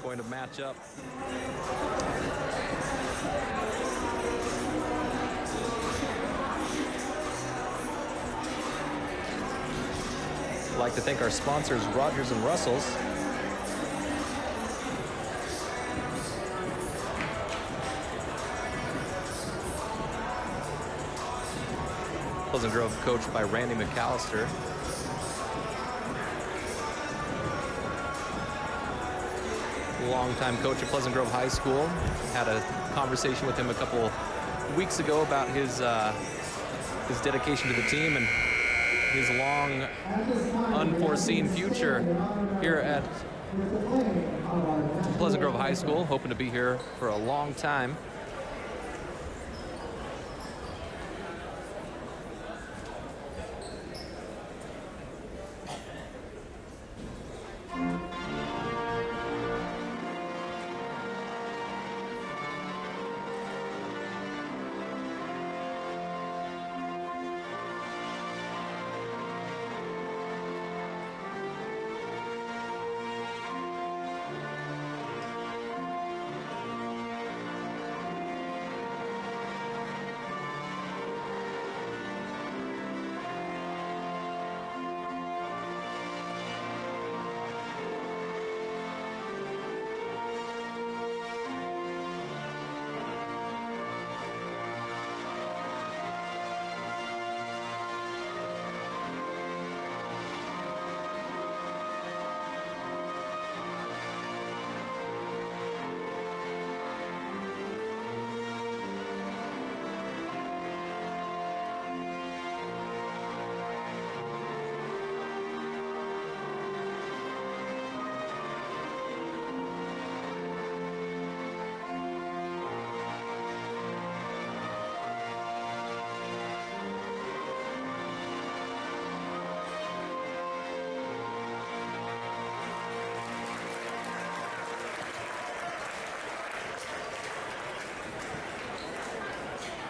going to match up. I'd like to thank our sponsors, Rogers and Russell's. Pleasant Grove coached by Randy McAllister. Longtime coach at Pleasant Grove High School. Had a conversation with him a couple weeks ago about his dedication to the team and his long, unforeseen future here at Pleasant Grove High School, hoping to be here for a long time.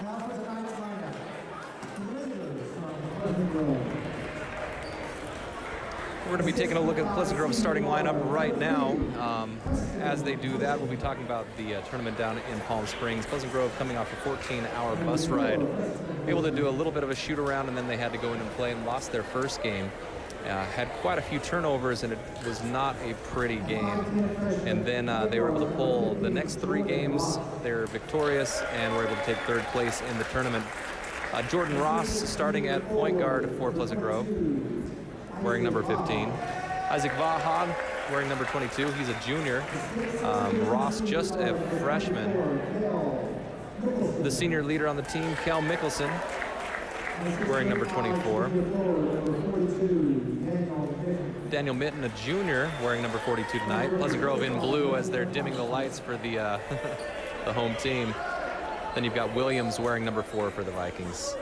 Now for tonight's lineup. The visitors from Pleasant Grove. We're going to be taking a look at Pleasant Grove's starting lineup right now. As they do that, we'll be talking about the tournament down in Palm Springs. Pleasant Grove coming off a 14-hour bus ride. Able to do a little bit of a shoot around, and then they had to go in and play and lost their first game. Had quite a few turnovers, and it was not a pretty game. And then they were able to pull the next 3 games. They were victorious and were able to take 3rd place in the tournament. Jordan Ross starting at point guard for Pleasant Grove, wearing number 15. Isaac Vahad wearing number 22. He's a junior. Ross just a freshman. The senior leader on the team, Cal Mickelson, wearing number 24. Daniel Mitten, a junior, wearing number 42 tonight. Pleasant Grove in blue as they're dimming the lights for the the home team. Then you've got Williams wearing number 4 for the Vikings.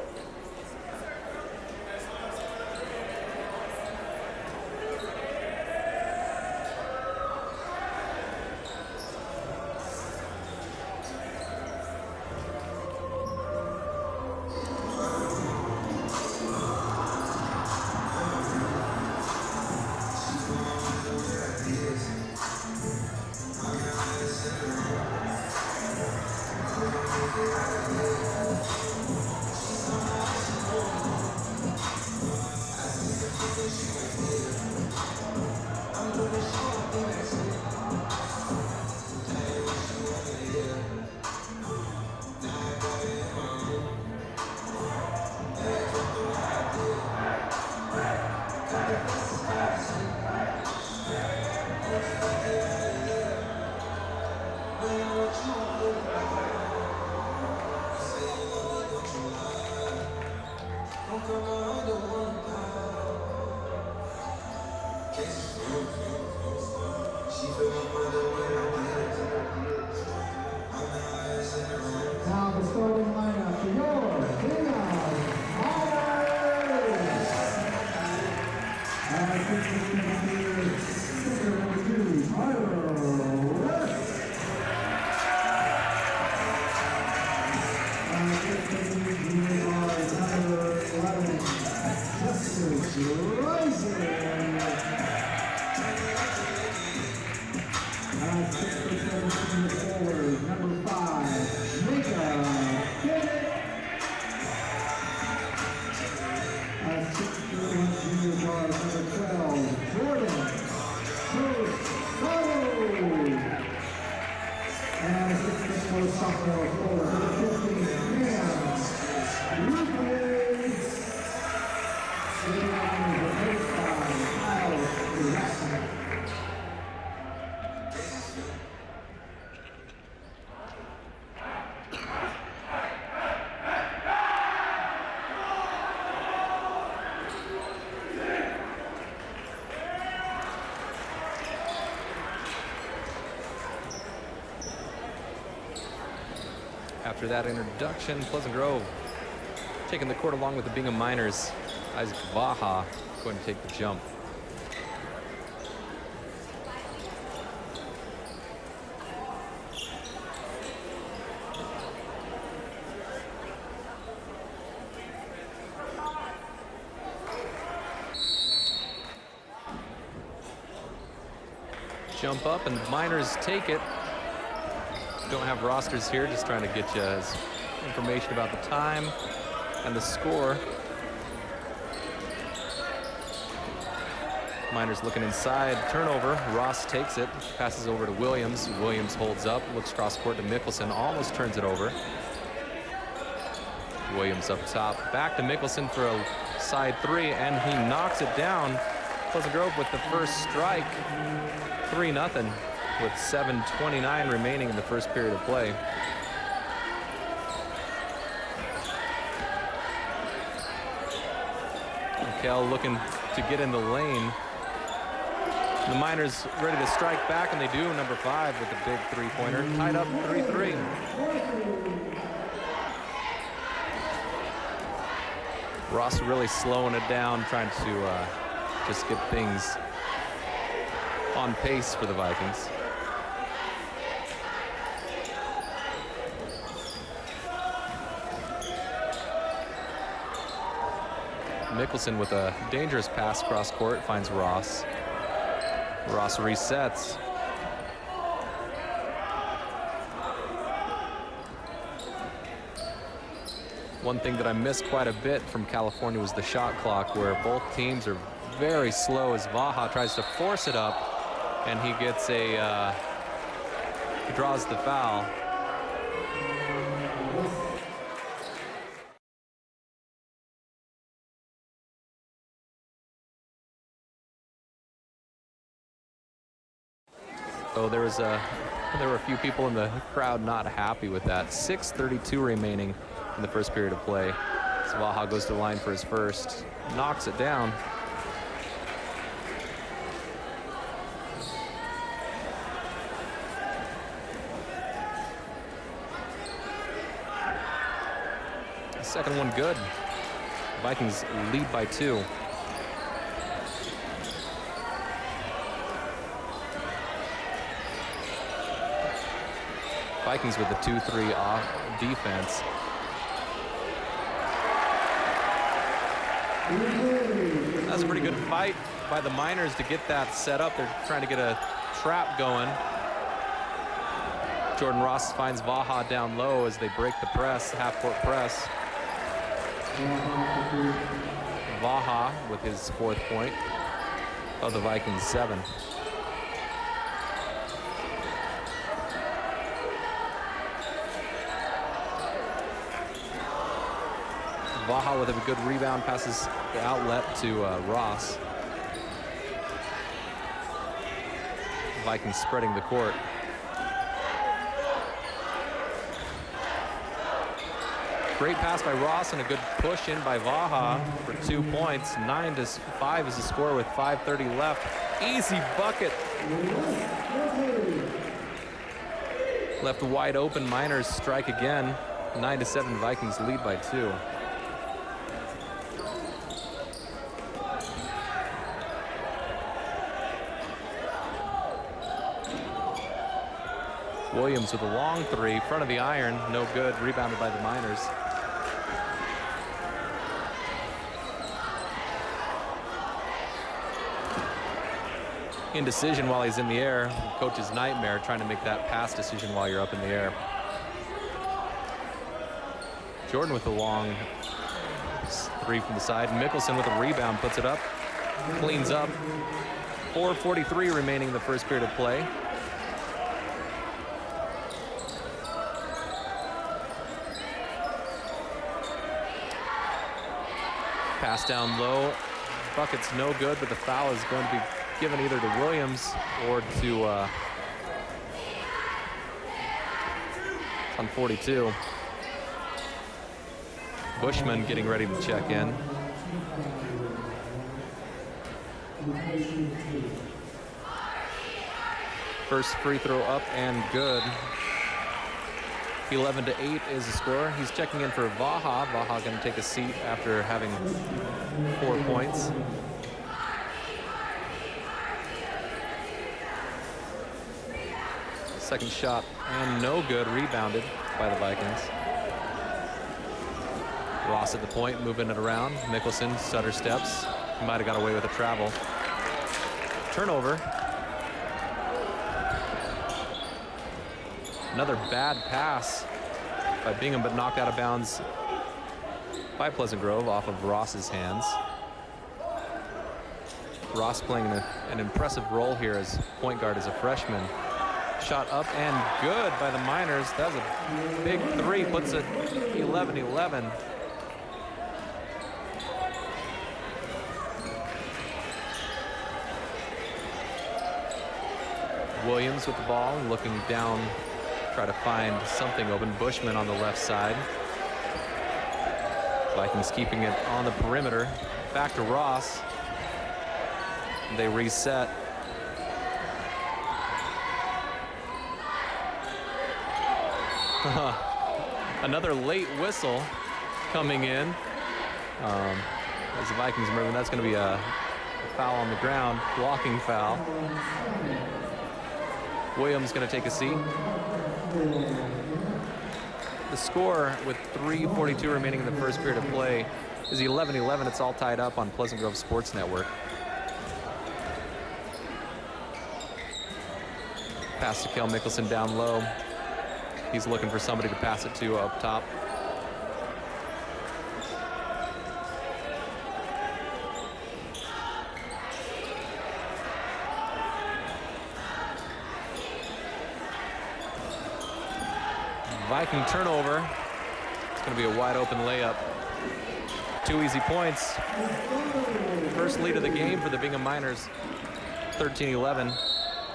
Now the starting lineup for your Bingham Tigers. Sticker number 2, Tyler West. Number 11, Justice Rising. after that introduction. Pleasant Grove taking the court along with the Bingham Miners. Isaac Vaha going to take the jump. Jump up and the Miners take it. Don't have rosters here, just trying to get you information about the time and the score. Miners looking inside, turnover. Ross takes it, passes over to Williams. Williams holds up, looks cross court to Mickelson, almost turns it over. Williams up top, back to Mickelson for a side three, and he knocks it down. Pleasant Grove with the first strike, 3-0, with 7:29 remaining in the first period of play. Mikel looking to get in the lane. The Miners ready to strike back, and they do. Number 5 with a big three-pointer, tied up 3-3. Ross really slowing it down, trying to just get things on pace for the Vikings. Mickelson with a dangerous pass cross court, finds Ross. Ross resets. One thing that I missed quite a bit from California was the shot clock, where both teams are very slow as Vaha tries to force it up, and he gets a, he draws the foul. So there were a few people in the crowd not happy with that. 6:32 remaining in the first period of play. So Vaha goes to the line for his first, knocks it down. The second one good. Vikings lead by 2. Vikings with the 2-3 off defense. That's a pretty good fight by the Miners to get that set up. They're trying to get a trap going. Jordan Ross finds Vaha down low as they break the press, half-court press. Vaha with his 4th point of the Vikings 7. Vaha with a good rebound, passes the outlet to Ross. Vikings spreading the court. Great pass by Ross and a good push in by Vaha for 2 points. 9-5 is the score with 5:30 left. Easy bucket. Left wide open, Miners strike again. 9-7, Vikings lead by 2. Williams with a long 3, front of the iron, no good, rebounded by the Miners. Indecision while he's in the air, coach's nightmare, trying to make that pass decision while you're up in the air. Jordan with a long 3 from the side. Mickelson with a rebound, puts it up, cleans up. 4:43 remaining in the first period of play. Pass down low, bucket's no good, but the foul is going to be given either to Williams or to on 42. Bushman getting ready to check in. First free throw up and good. 11-8 is the score. He's checking in for Vaha. Vaha going to take a seat after having 4 points. Second shot and no good, rebounded by the Vikings. Ross at the point, moving it around. Mickelson stutter steps. He might have got away with a travel. Turnover. Another bad pass by Bingham, but knocked out of bounds by Pleasant Grove off of Ross's hands. Ross playing an impressive role here as point guard as a freshman. Shot up and good by the Miners. That was a big three, puts it 11-11. Williams with the ball, looking down, try to find something open. Bushman on the left side. Vikings keeping it on the perimeter. Back to Ross. They reset. Another late whistle coming in. As the Vikings are moving, that's going to be a foul on the ground, blocking foul. Williams going to take a seat. The score with 3:42 remaining in the first period of play is 11-11. It's all tied up on Pleasant Grove Sports Network. Pass to Kel Mickelson down low. He's looking for somebody to pass it to up top. Viking turnover. It's going to be a wide open layup. 2 easy points. First lead of the game for the Bingham Miners. 13-11.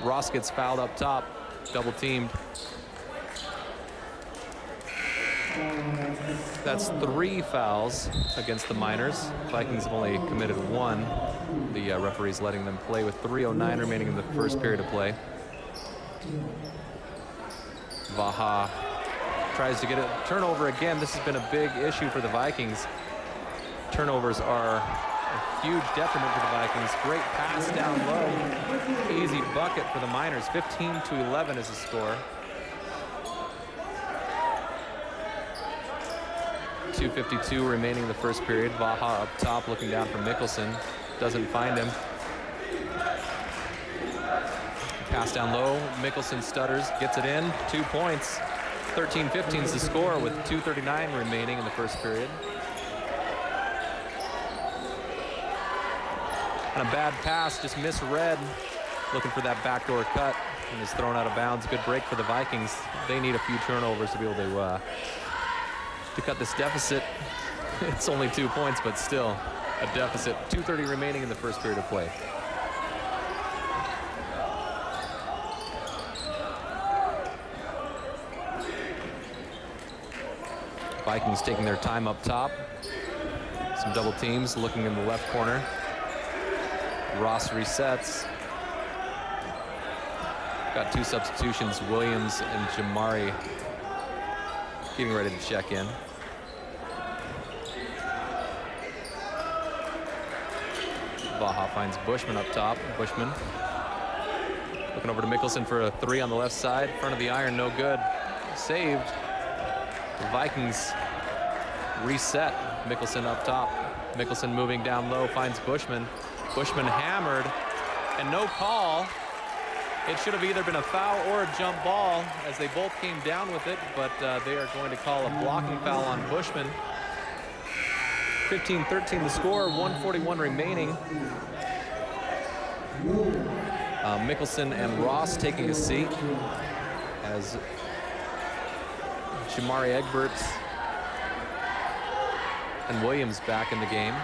Ross gets fouled up top, double teamed. That's 3 fouls against the Miners. Vikings have only committed 1. The referee's letting them play with 3:09 remaining in the first period of play. Vaha tries to get a turnover again. This has been a big issue for the Vikings. Turnovers are a huge detriment to the Vikings. Great pass down low. Easy bucket for the Miners. 15-11 is the score. 2:52 remaining in the first period. Vaha up top looking down for Mickelson. Doesn't find him. Pass down low. Mickelson stutters, gets it in. 2 points. 13-15 is the score with 2:39 remaining in the first period. And a bad pass, just misread. Looking for that backdoor cut and is thrown out of bounds. Good break for the Vikings. They need a few turnovers to be able to cut this deficit. It's only 2 points, but still a deficit. 2:30 remaining in the first period of play. Vikings taking their time up top. Some double teams looking in the left corner. Ross resets. Got 2 substitutions, Williams and Jamari getting ready to check in. Vaha finds Bushman up top. Bushman looking over to Mickelson for a 3 on the left side. Front of the iron, no good. Saved. The Vikings reset. Mickelson up top. Mickelson moving down low, finds Bushman. Bushman hammered, and no call. It should have either been a foul or a jump ball as they both came down with it, but they are going to call a blocking foul on Bushman. 15-13 the score, 1:41 remaining. Mickelson and Ross taking a seat as Jamari Egberts and Williams back in the game.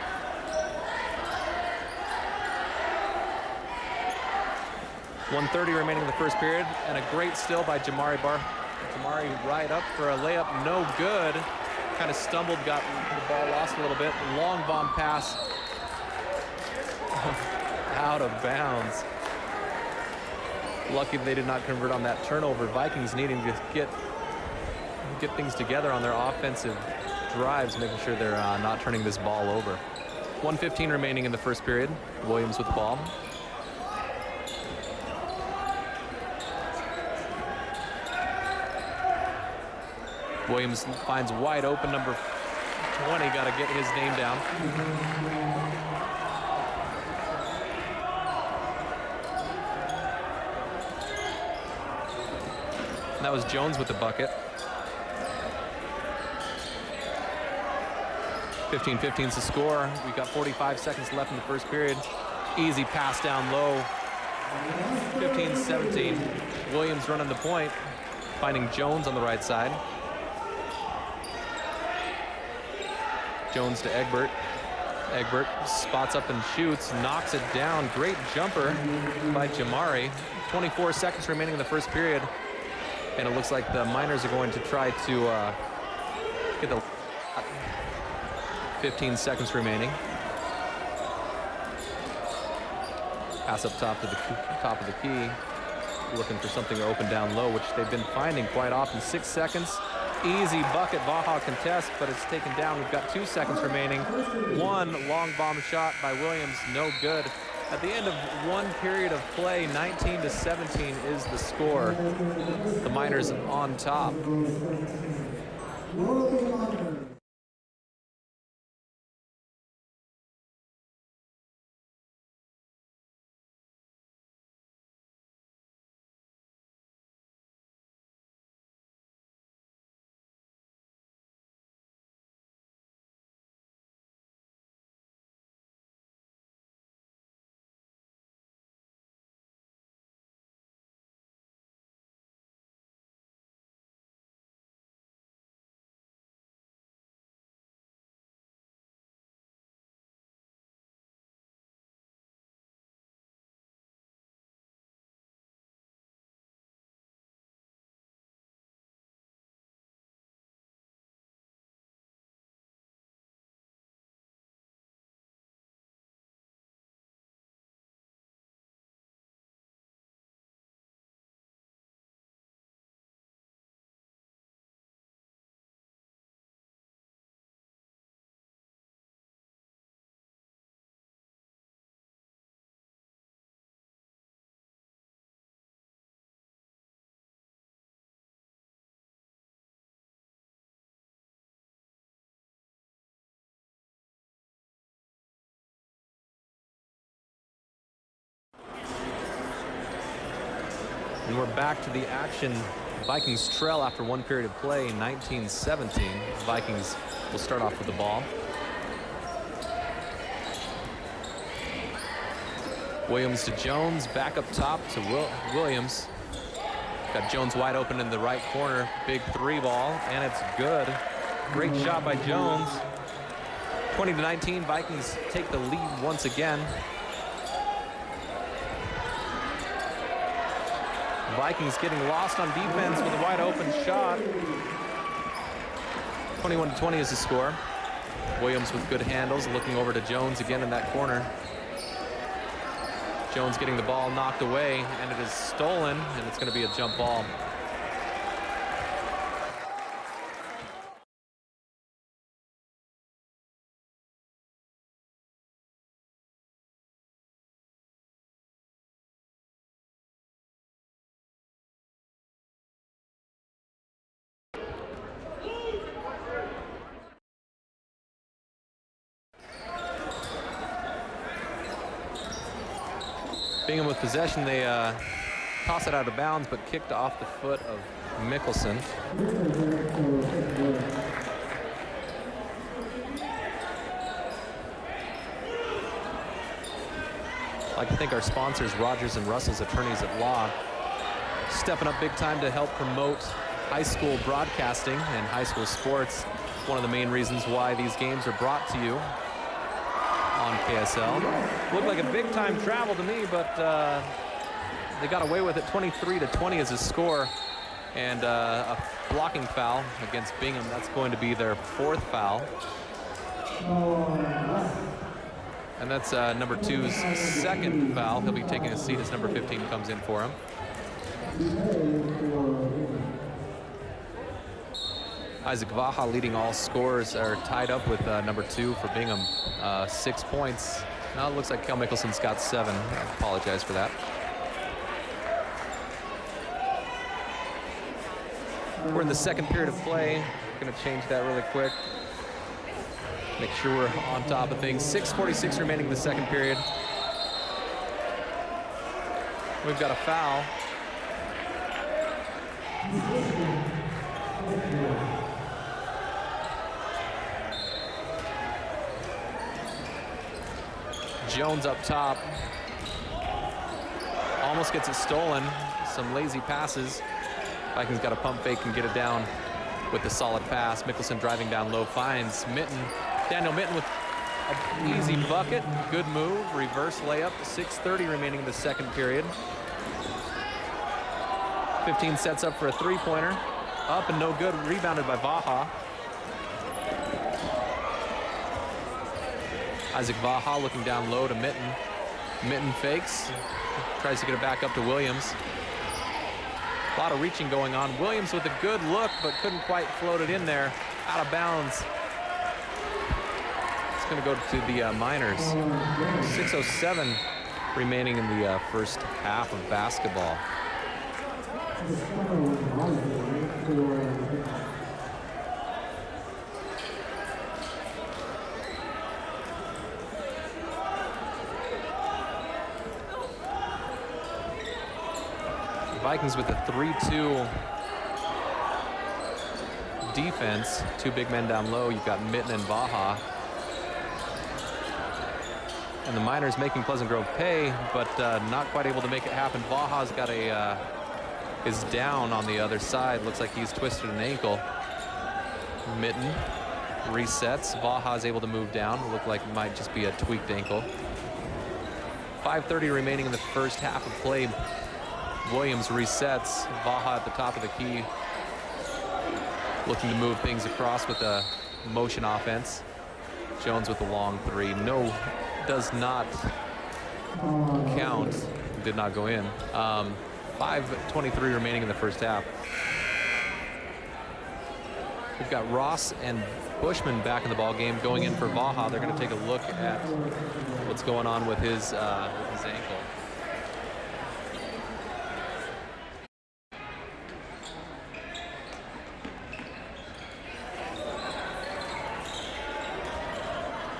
.130 remaining in the first period, and a great steal by Jamari Jamari right up for a layup, no good. Kind of stumbled, got the ball lost a little bit. Long bomb pass out of bounds. Lucky they did not convert on that turnover. Vikings needing to get get things together on their offensive drives, making sure they're not turning this ball over. 1:15 remaining in the first period. Williams with the ball. Williams finds wide open number 20. Got to get his name down. And that was Jones with the bucket. 15-15 is the score. We've got 45 seconds left in the first period. Easy pass down low. 15-17. Williams running the point, finding Jones on the right side. Jones to Egbert. Egbert spots up and shoots, knocks it down. Great jumper by Jamari. 24 seconds remaining in the first period. And it looks like the Miners are going to try to get the 15 seconds remaining. Pass up top to the top of the key. Looking for something to open down low, which they've been finding quite often. 6 seconds. Easy bucket. Baja contest, but it's taken down. We've got 2 seconds remaining. One long bomb shot by Williams. No good. At the end of one period of play, 19-17 is the score. The Miners on top. And we're back to the action. Vikings trail after one period of play, 19-17. Vikings will start off with the ball. Williams to Jones, back up top to Williams. Got Jones wide open in the right corner. Big 3 ball, and it's good. Great shot by Jones. 20-19, Vikings take the lead once again. Vikings getting lost on defense with a wide open shot. 21-20 is the score. Williams with good handles, looking over to Jones again in that corner. Jones getting the ball knocked away, and it is stolen, and it's going to be a jump ball. Bingham with possession. They toss it out of bounds, but kicked off the foot of Mickelson. I'd like to thank our sponsors, Rogers and Russell's Attorneys at Law, stepping up big time to help promote high school broadcasting and high school sports. One of the main reasons why these games are brought to you on KSL. Looked like a big time travel to me, but they got away with it. 23-20 is the score, and a blocking foul against Bingham. That's going to be their 4th foul. And that's number 2's 2nd foul. He'll be taking a seat as number 15 comes in for him. Isaac Vaha leading all scores, are tied up with number 2 for Bingham, 6 points. Now it looks like Kel Mickelson's got 7. I apologize for that. We're in the second period of play. Going to change that really quick. Make sure we're on top of things. 6:46 remaining in the second period. We've got a foul. Jones up top. Almost gets it stolen. Some lazy passes. Vikings got a pump fake and get it down with the solid pass. Mickelson driving down low, finds Mitten. Daniel Mitten with an easy bucket. Good move, reverse layup. 6:30 remaining in the second period. 15 sets up for a three-pointer. Up and no good, rebounded by Vaha. Isaac Vaha looking down low to Mitten. Mitten fakes, tries to get it back up to Williams. A lot of reaching going on. Williams with a good look, but couldn't quite float it in there. Out of bounds. It's going to go to the Miners. 6:07 remaining in the first half of basketball. Vikings with a 3-2 defense. 2 big men down low. You've got Mitten and Vaha. And the Miners making Pleasant Grove pay, but not quite able to make it happen. Vaha's got a is down on the other side. Looks like he's twisted an ankle. Mitten resets. Vaha's able to move down. Look like it might just be a tweaked ankle. 5:30 remaining in the first half of play. Williams resets. Vaha at the top of the key, looking to move things across with a motion offense. Jones with the long 3. No, does not count. Did not go in. 5:23 remaining in the first half. We've got Ross and Bushman back in the ball game, going in for Vaha. They're going to take a look at what's going on with his ankle.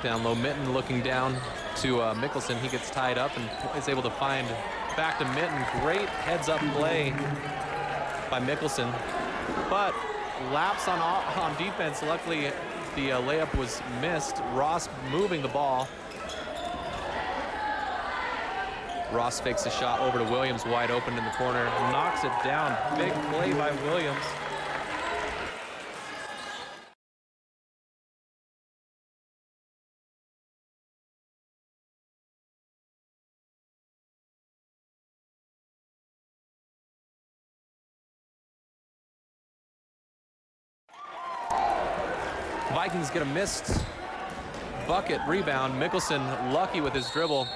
Down low, Mitten looking down to Mickelson. He gets tied up and is able to find back to Mitten. Great heads-up play by Mickelson, but lapse on defense. Luckily, the layup was missed. Ross moving the ball. Ross fakes a shot over to Williams, wide open in the corner. Knocks it down. Big play by Williams. Vikings get a missed bucket rebound. Mickelson lucky with his dribble.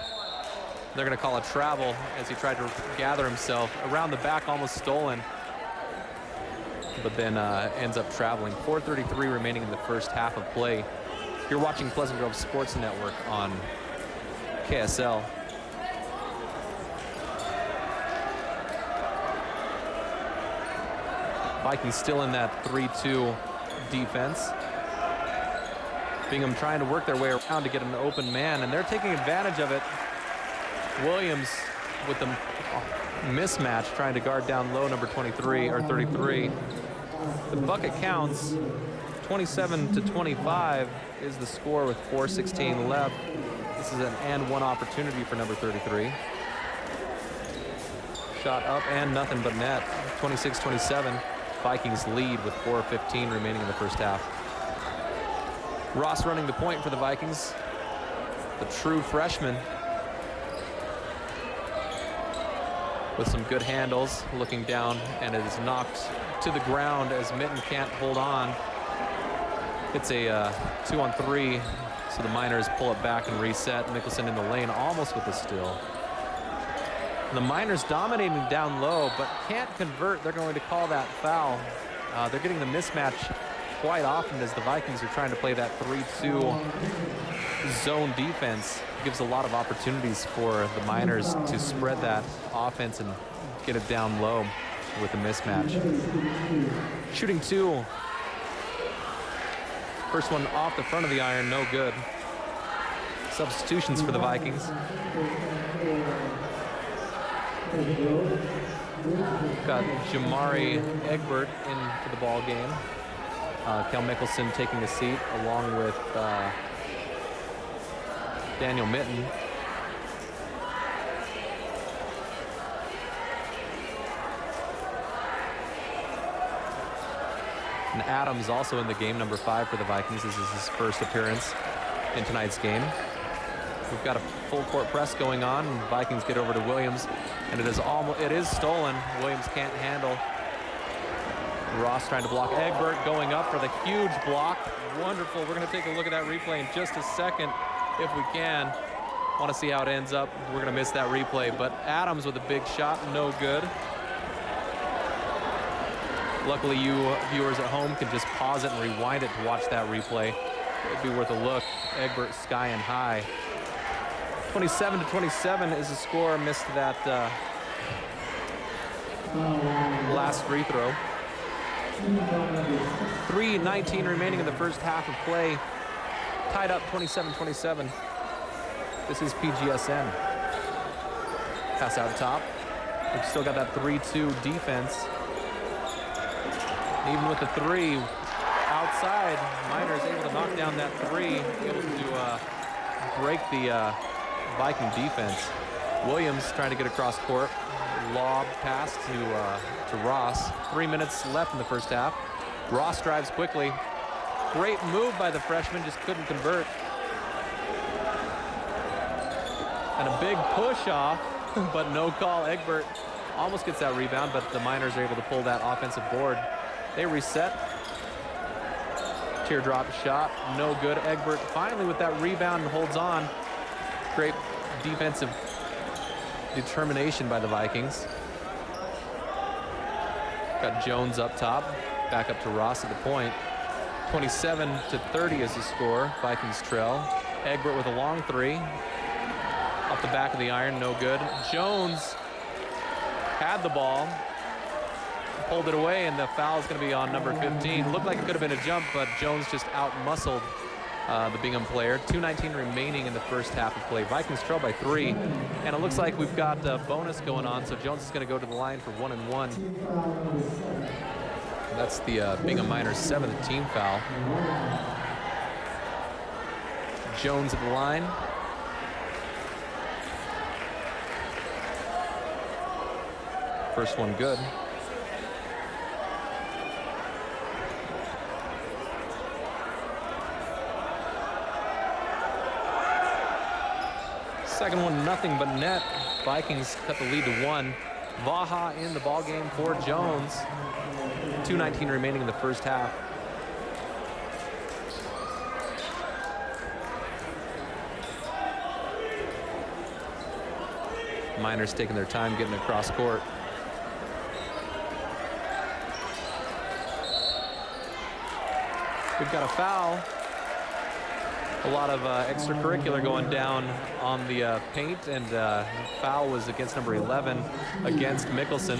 They're going to call a travel as he tried to gather himself. Around the back, almost stolen, but then ends up traveling. 4:33 remaining in the first half of play. You're watching Pleasant Grove Sports Network on KSL. Vikings still in that 3-2 defense. Bingham trying to work their way around to get an open man, and they're taking advantage of it. Williams with the mismatch, trying to guard down low, number 23 or 33. The bucket counts. 27-25 is the score with 4:16 left. This is an and one opportunity for number 33. Shot up and nothing but net. 26-27. Vikings lead with 4:15 remaining in the first half. Ross running the point for the Vikings. The true freshman with some good handles, looking down, and it is knocked to the ground as Mitten can't hold on. It's a 2-on-3, so the Miners pull it back and reset. Mickelson in the lane, almost with a steal. The Miners dominating down low, but can't convert. They're going to call that foul. They're getting the mismatch quite often as the Vikings are trying to play that 3-2 zone defense. It gives a lot of opportunities for the Miners to spread that offense and get it down low with a mismatch. Shooting 2. First one off the front of the iron, no good. Substitutions for the Vikings. Got Jamari Egbert into the ball game. Kel Mickelson taking a seat along with Daniel Mitten. And Adams also in the game, number 5 for the Vikings. This is his first appearance in tonight's game. We've got a full court press going on, and Vikings get over to Williams, and it is stolen. Williams can't handle. Ross trying to block. Egbert going up for the huge block. Wonderful. We're going to take a look at that replay in just a second if we can. Want to see how it ends up. We're going to miss that replay, but Adams with a big shot, no good. Luckily, you viewers at home can just pause it and rewind it to watch that replay. It'd be worth a look. Egbert skying high. 27-27 is the score. Missed that last free throw. 3:19 remaining in the first half of play. Tied up 27-27. This is PGSN. Pass out top. We've still got that 3-2 defense. Even with the 3 outside, Miners able to knock down that 3, able to break the Viking defense. Williams trying to get across court. Lob pass to Ross. 3 minutes left in the first half. Ross drives quickly. Great move by the freshman, just couldn't convert. And a big push off, but no call. Egbert almost gets that rebound, but the Miners are able to pull that offensive board. They reset. Teardrop shot, no good. Egbert finally with that rebound and holds on. Great defensive determination by the Vikings. Got Jones up top, back up to Ross at the point. 27-30 is the score. Vikings trail. Egbert with a long 3. Off the back of the iron, no good. Jones had the ball, pulled it away, and the foul is going to be on number 15. Looked like it could have been a jump, but Jones just out-muscled the Bingham player. 2:19 remaining in the first half of play. Vikings trail by 3, and it looks like we've got a bonus going on, so Jones is going to go to the line for 1-1. That's the Bingham Miners' 7th team foul. Jones at the line. First one good. Second one, nothing but net. Vikings cut the lead to 1. Vaha in the ball game for Jones. 2:19 remaining in the first half. Miners taking their time getting across court. We've got a foul. A lot of extracurricular going down on the paint, and foul was against number 11 against Mickelson.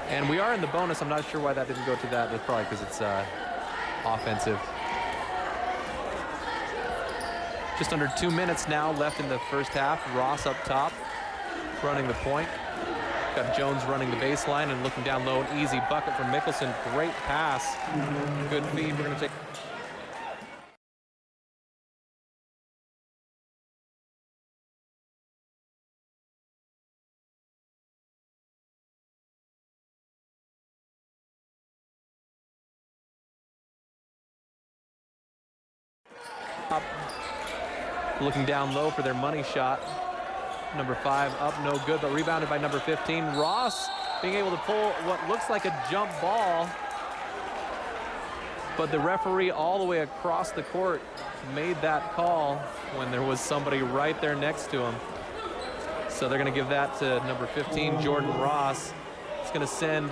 And we are in the bonus. I'm not sure why that didn't go to that. That's probably because it's offensive. Just under 2 minutes now left in the first half. Ross up top, running the point. Got Jones running the baseline and looking down low. An easy bucket from Mickelson. Great pass. Good feed. We're going to take... Up. Looking down low for their money shot. Number 5 up, no good, but rebounded by number 15. Ross being able to pull what looks like a jump ball, but the referee all the way across the court made that call when there was somebody right there next to him. So they're going to give that to number 15, Jordan Ross. It's going to send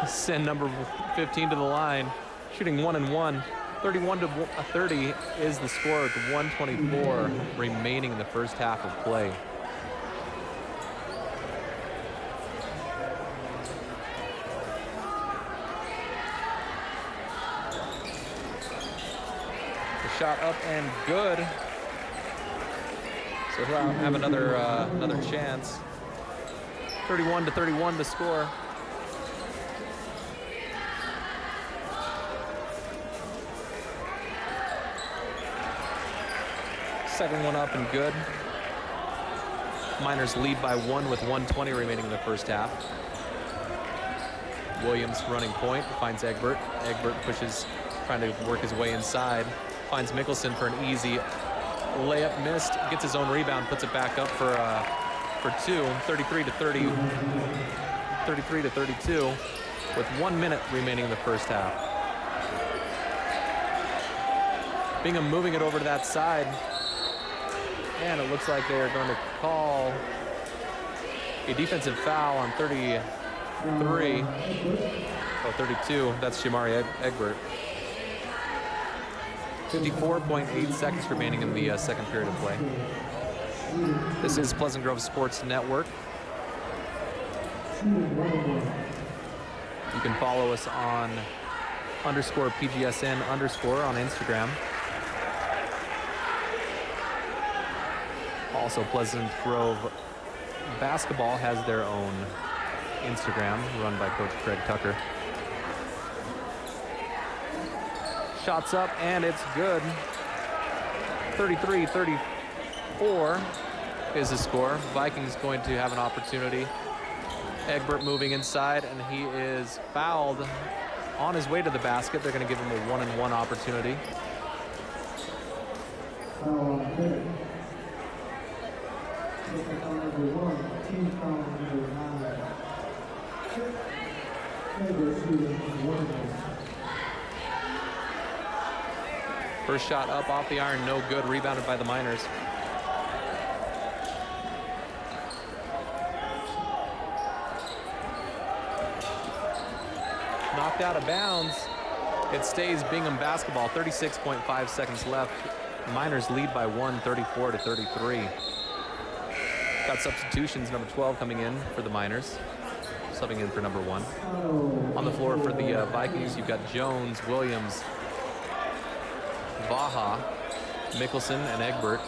send number 15 to the line, shooting 1 and 1. 31-30 is the score with 1:24 remaining in the first half of play. The shot up and good. So he'll have another chance. 31-31 the score. Second one up and good. Miners lead by 1 with 1:20 remaining in the first half. Williams running point, finds Egbert. Egbert pushes, trying to work his way inside. Finds Mickelson for an easy layup, missed. Gets his own rebound, puts it back up for 2. 33-30, 33-32, with 1 minute remaining in the first half. Bingham moving it over to that side. And it looks like they are going to call a defensive foul on 33. Oh, 32. That's Jamari Egbert. 54.8 seconds remaining in the second period of play. This is Pleasant Grove Sports Network. You can follow us on _PGSN_ on Instagram. Also, Pleasant Grove Basketball has their own Instagram, run by Coach Craig Tucker. Shots up, and it's good. 33-34 is the score. Vikings going to have an opportunity. Egbert moving inside, and he is fouled on his way to the basket. They're going to give him a 1-and-1 opportunity. First shot up off the iron, no good. Rebounded by the Miners. Knocked out of bounds. It stays Bingham basketball. 36.5 seconds left. Miners lead by 1, 34-33. Got substitutions, number 12 coming in for the Miners, subbing in for number 1. On the floor for the Vikings, you've got Jones, Williams, Vaha, Mickelson, and Egbert.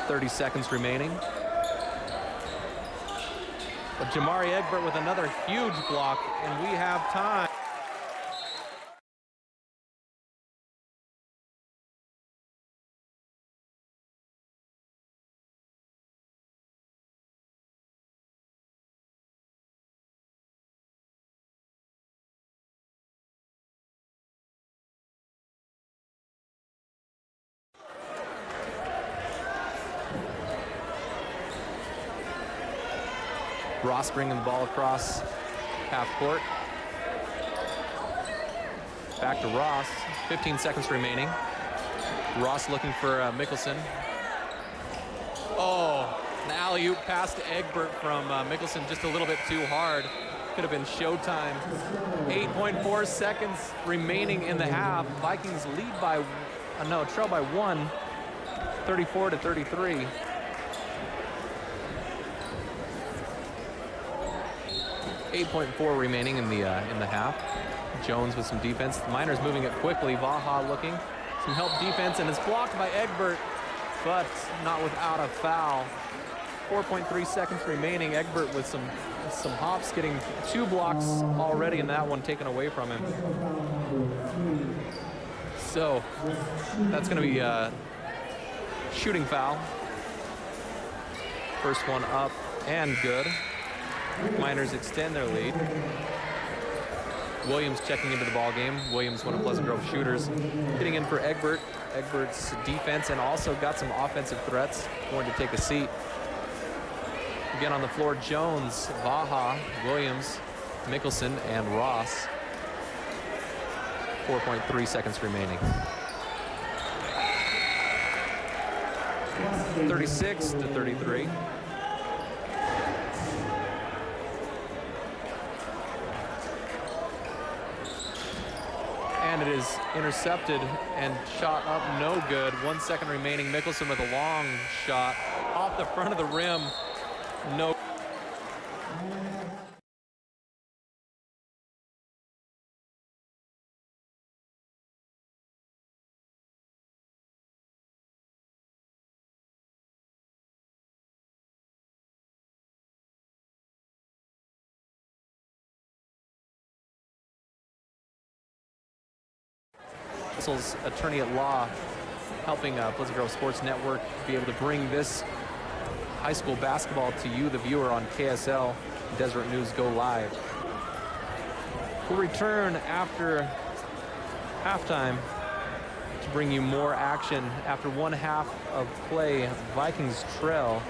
.30 seconds remaining. But Jamari Egbert with another huge block, and we have time. Ross bringing the ball across half court. Back to Ross, 15 seconds remaining. Ross looking for Mickelson. Oh, an alley-oop pass to Egbert from Mickelson, just a little bit too hard. Could have been showtime. 8.4 seconds remaining in the half. Vikings lead by, trail by 1, 34-33. 8.4 remaining in the half. Jones with some defense. The Miners moving it quickly. Vaha looking. Some help defense, and it's blocked by Egbert, but not without a foul. 4.3 seconds remaining. Egbert with some hops, getting 2 blocks already, and that one taken away from him. So that's going to be a shooting foul. First one up and good. Miners extend their lead. Williams checking into the ball game. Williams, one of Pleasant Grove shooters, getting in for Egbert. Egbert's defense, and also got some offensive threats. Going to take a seat. Again on the floor, Jones, Vaha, Williams, Mickelson, and Ross. 4.3 seconds remaining. 36-33. and it is intercepted and shot up no good. 1 second remaining. Mickelson with a long shot off the front of the rim. No. Attorney at law helping Pleasant Grove Sports Network be able to bring this high school basketball to you, the viewer, on KSL Deseret News Go Live. We'll return after halftime to bring you more action. After one half of play, Vikings trail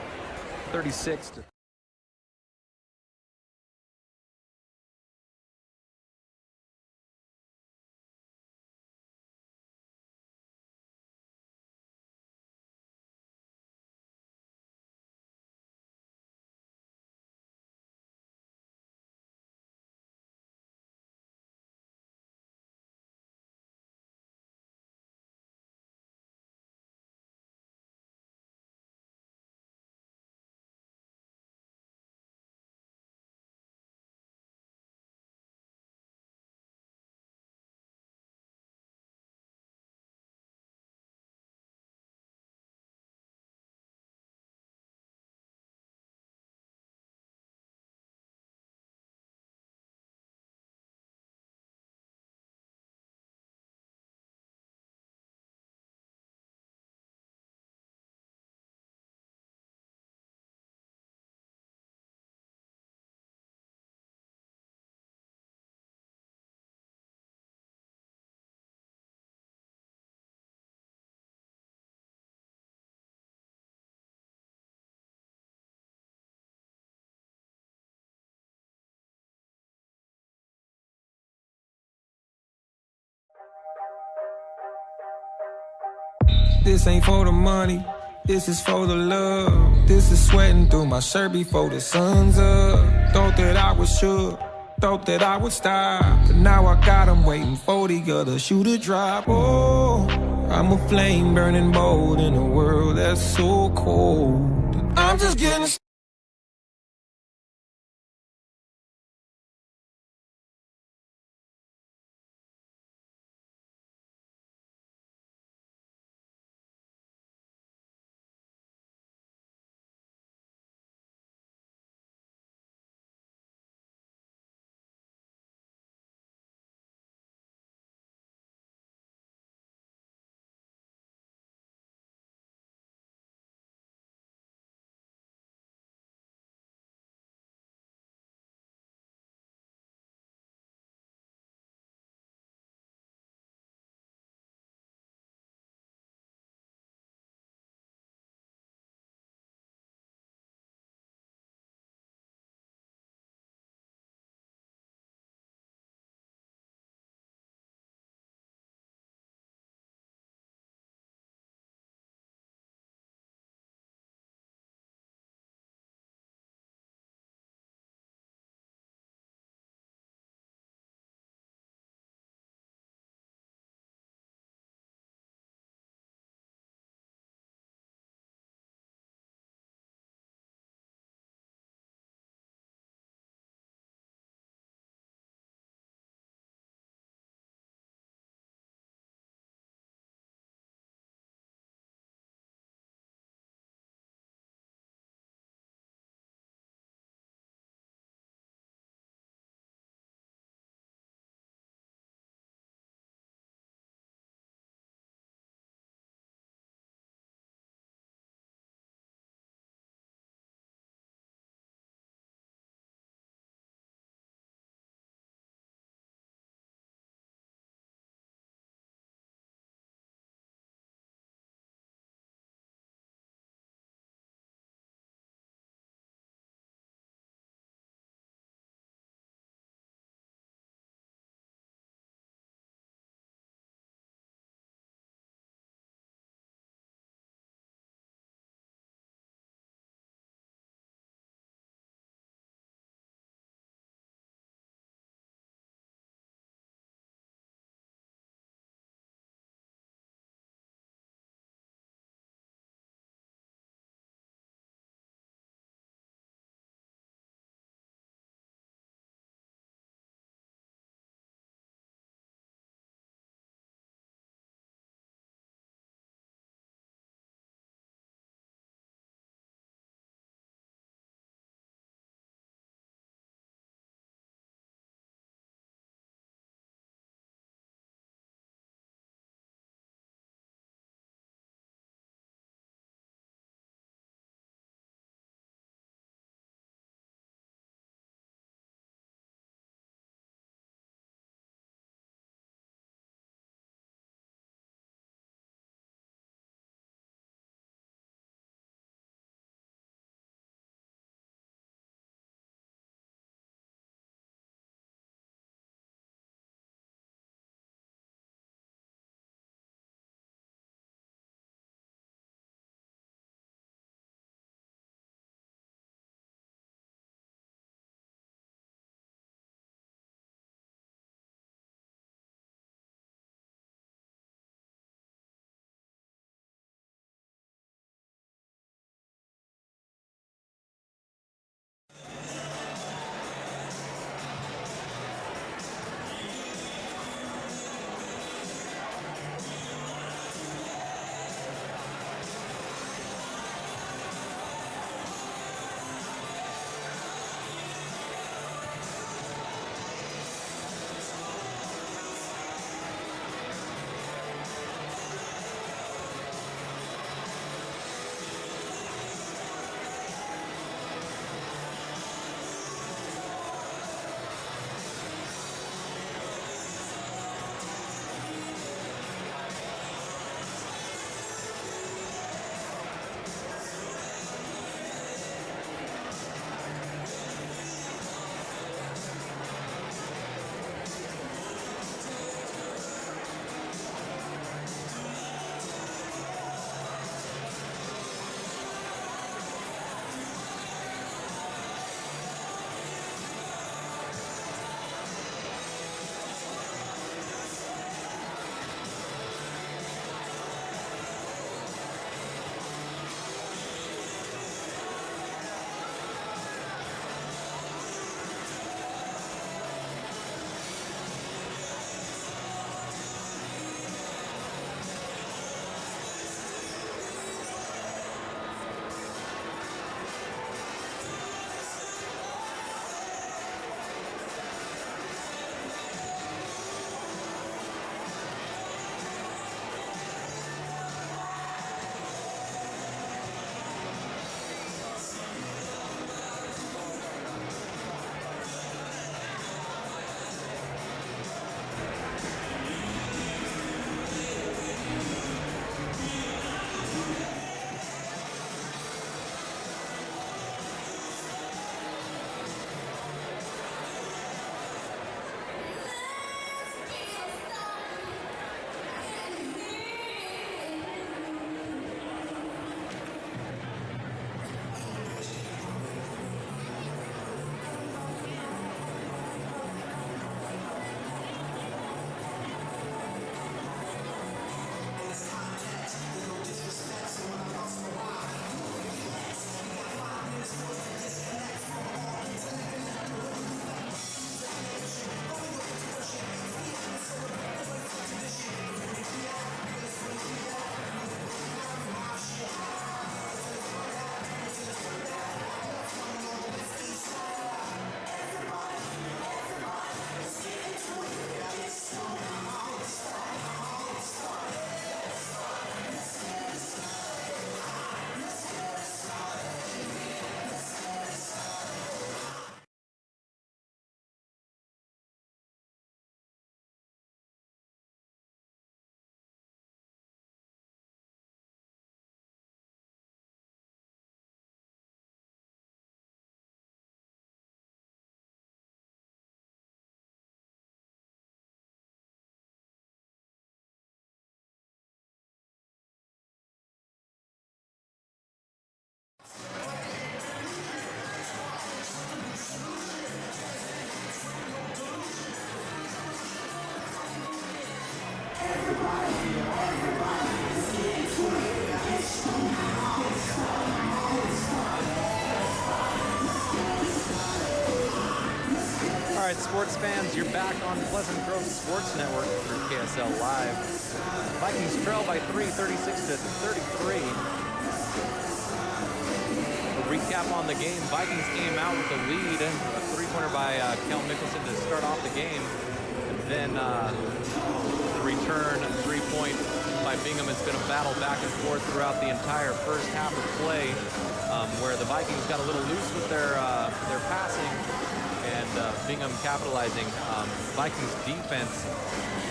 36 to This ain't for the money, this is for the love. This is sweating through my shirt before the sun's up. Thought that I was sure, thought that I would stop, but now I got 'em waiting for the other shoe to drop. Oh, I'm a flame burning bold in a world that's so cold. I'm just getting All right, sports fans, you're back on Pleasant Grove Sports Network through KSL Live. Vikings trail by 3, 36-33. A recap on the game. Vikings came out with the lead, a three-pointer by Kel Mickelson to start off the game. And then the return three-point by Bingham. It's been a battle back and forth throughout the entire first half of play, where the Vikings got a little loose with their passing, and Bingham capitalizing. Vikings defense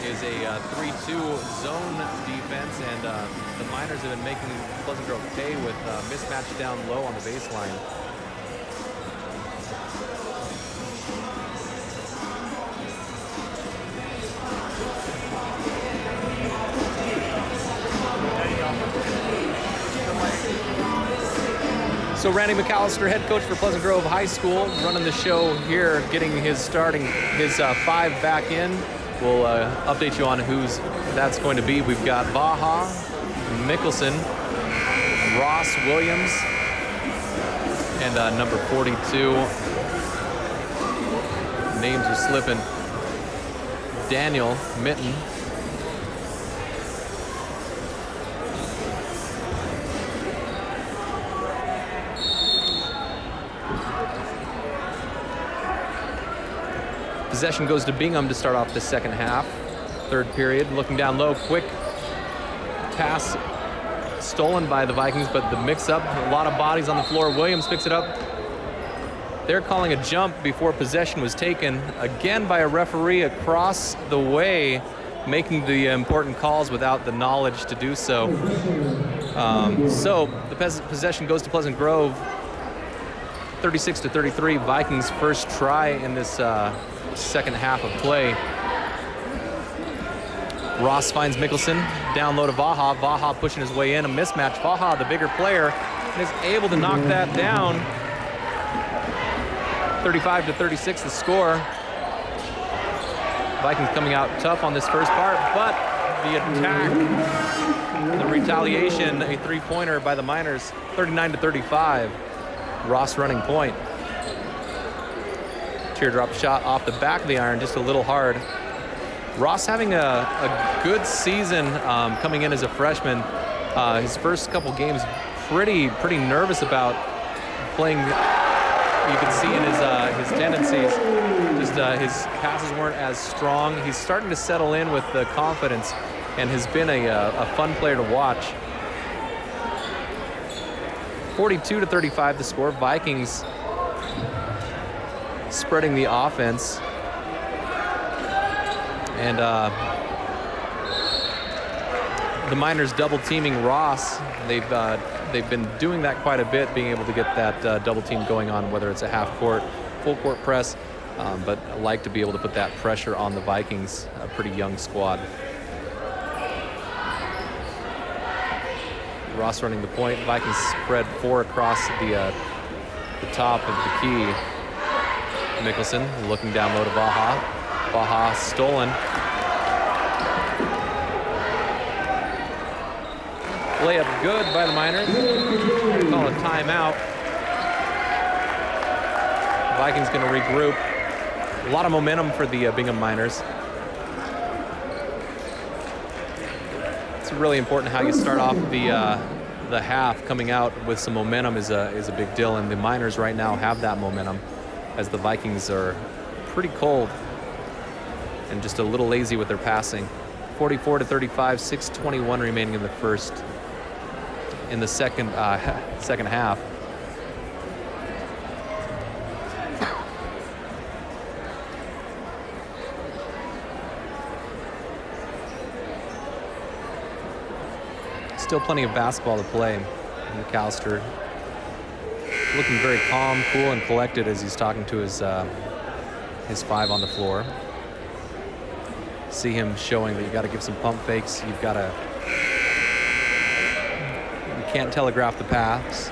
is a 3-2 zone defense, and the Miners have been making Pleasant Grove pay with mismatch down low on the baseline. So Randy McAllister, head coach for Pleasant Grove High School, running the show here, getting his five back in. We'll update you on who's that's going to be. We've got Baja, Mickelson, Ross Williams, and number 42. Names are slipping. Daniel Mitten. Possession goes to Bingham to start off the second half. Third period, looking down low, quick pass stolen by the Vikings, but the mix-up, a lot of bodies on the floor. Williams picks it up. They're calling a jump before possession was taken, again by a referee across the way, making the important calls without the knowledge to do so. So the possession goes to Pleasant Grove, 36-33. Vikings' first try in this second half of play. Ross finds Mickelson, down low to Vaha. Vaha pushing his way in, a mismatch. Vaha, the bigger player, is able to knock that down. 35-36 the score. Vikings coming out tough on this first part, but the attack, the retaliation, a three-pointer by the Miners, 39-35. Ross running point. Teardrop shot off the back of the iron, just a little hard. Ross having a good season coming in as a freshman. His first couple games, pretty nervous about playing. You can see in his tendencies, just his passes weren't as strong. He's starting to settle in with the confidence, and has been a fun player to watch. 42-35 the score. Vikings spreading the offense, and the Miners double teaming Ross. They've been doing that quite a bit, being able to get that double team going on, whether it's a half court, full court press, but I like to be able to put that pressure on the Vikings, a pretty young squad. Ross running the point. Vikings spread 4 across the top of the key. Mickelson looking down low to Baja. Baja stolen. Layup good by the Miners. Call a timeout. Vikings going to regroup. A lot of momentum for the Bingham Miners. It's really important how you start off the half. Coming out with some momentum is a big deal, and the Miners right now have that momentum, as the Vikings are pretty cold and just a little lazy with their passing. 44-35, 6:21 remaining in the second half. Still plenty of basketball to play. McAllister looking very calm, cool, and collected as he's talking to his five on the floor. See him showing that you got to give some pump fakes. You can't telegraph the paths.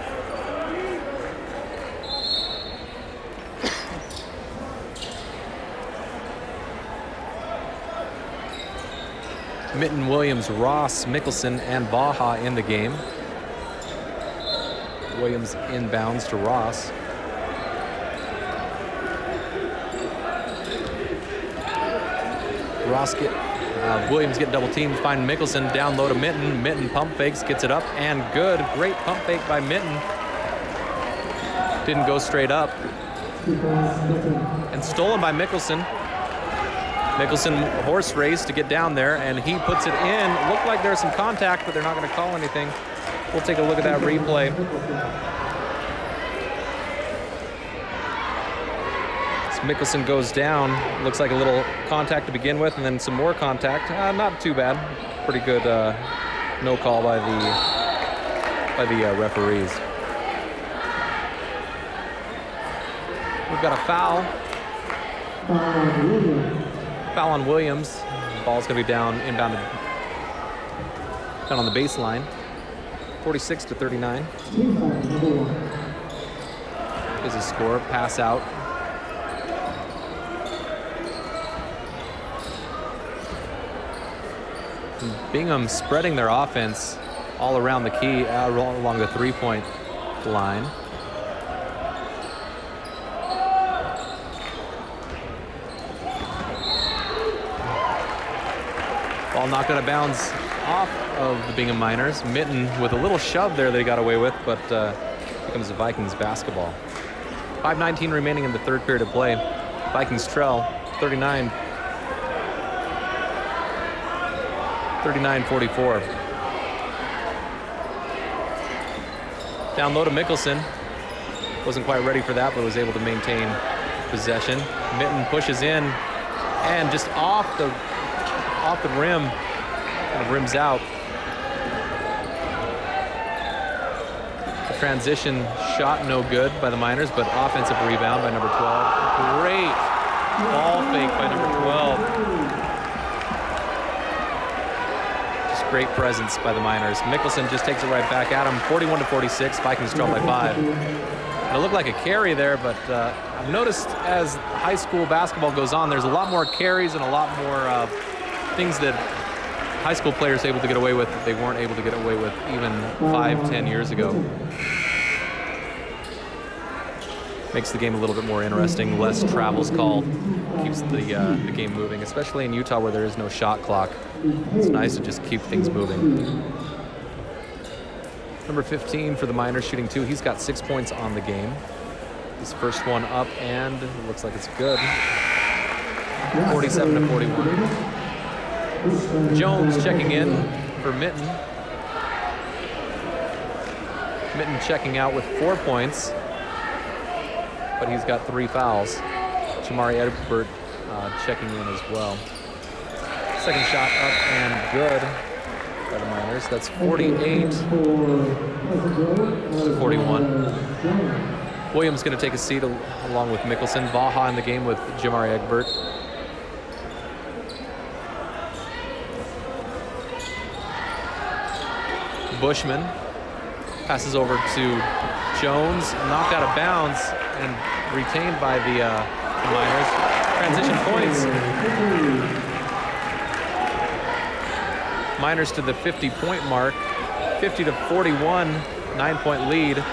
Mitten, Williams, Ross, Mickelson, and Baja in the game. Williams inbounds to Ross. Williams getting double teamed, find Mickelson, down low to Mitten. Mitten pump fakes, gets it up, and good. Great pump fake by Mitten. Didn't go straight up. And stolen by Mickelson. Mickelson horse race to get down there, and he puts it in. Looked like there's some contact, but they're not going to call anything. We'll take a look at that replay. Mickelson goes down. Looks like a little contact to begin with, and then some more contact. Not too bad. Pretty good no call by the referees. We've got a foul. Foul on Williams. The ball's going to be down, inbounded down on the baseline. 46-39 is a score. Pass out. Bingham spreading their offense all around the key, along the three-point line. Ball knocked out of bounds off of the Bingham Miners. Mitten with a little shove there that he got away with, but becomes a Vikings basketball. 5:19 remaining in the third period of play. Vikings trail 39-44. Down low to Mickelson. Wasn't quite ready for that, but was able to maintain possession. Mitten pushes in, and just off the rim, kind of rims out. The transition shot no good by the Miners, but offensive rebound by number 12. Great ball fake by number 12. Great presence by the Miners. Mickelson just takes it right back at him. 41-46, Vikings trail by 5. And it looked like a carry there, but I've noticed as high school basketball goes on, there's a lot more carries and a lot more things that high school players are able to get away with that they weren't able to get away with even 5-10 years ago. Makes the game a little bit more interesting. Less travels called. Keeps the game moving, especially in Utah where there is no shot clock. It's nice to just keep things moving. Number 15 for the Miners, shooting 2. He's got 6 points on the game. His first one up, and it looks like it's good. 47-41. Jones checking in for Mitten. Mitten checking out with 4 points, but he's got 3 fouls. Jamari Edbert checking in as well. Second shot up and good by the Miners. That's 48-41. Williams going to take a seat along with Mickelson. Baja in the game with Jamari Egbert. Bushman passes over to Jones, knocked out of bounds and retained by the Miners. Transition points. Miners to the 50-point mark, 50-41, 9-point lead.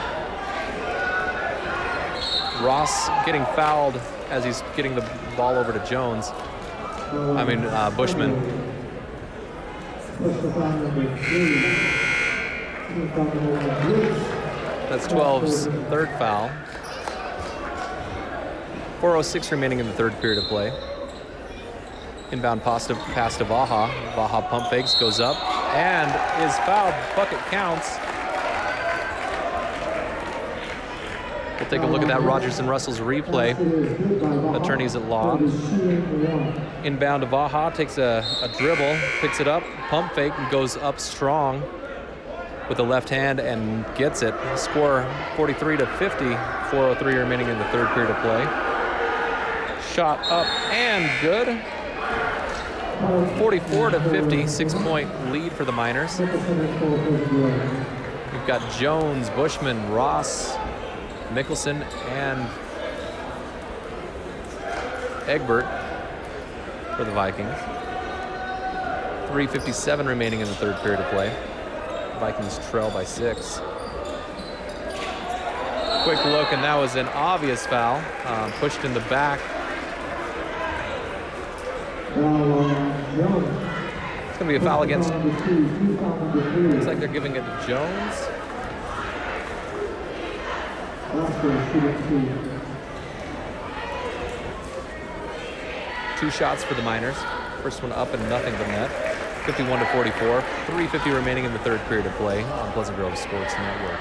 Ross getting fouled as he's getting the ball over to Jones. Bushman. That's 12's third foul. 4:06 remaining in the third period of play. Inbound pass to Baja. Baja pump fakes, goes up, and is fouled. Bucket counts. We'll take a look at that Rogers and Russell's replay. Attorneys at law. Inbound to Baja, takes a dribble, picks it up, pump fake, and goes up strong with the left hand and gets it. Score 43-50, 4:03 remaining in the third period of play. Shot up and good. 44-50, 6-point lead for the Miners. We've got Jones, Bushman, Ross, Mickelson, and Egbert for the Vikings. 3:57 remaining in the third period of play. Vikings trail by 6. Quick look, and that was an obvious foul. Pushed in the back. It's going to be a foul against... Looks like they're giving it to Jones. 2 shots for the Miners. First one up and nothing but net. 51-44. 3:50 remaining in the third period of play on Pleasant Grove Sports Network.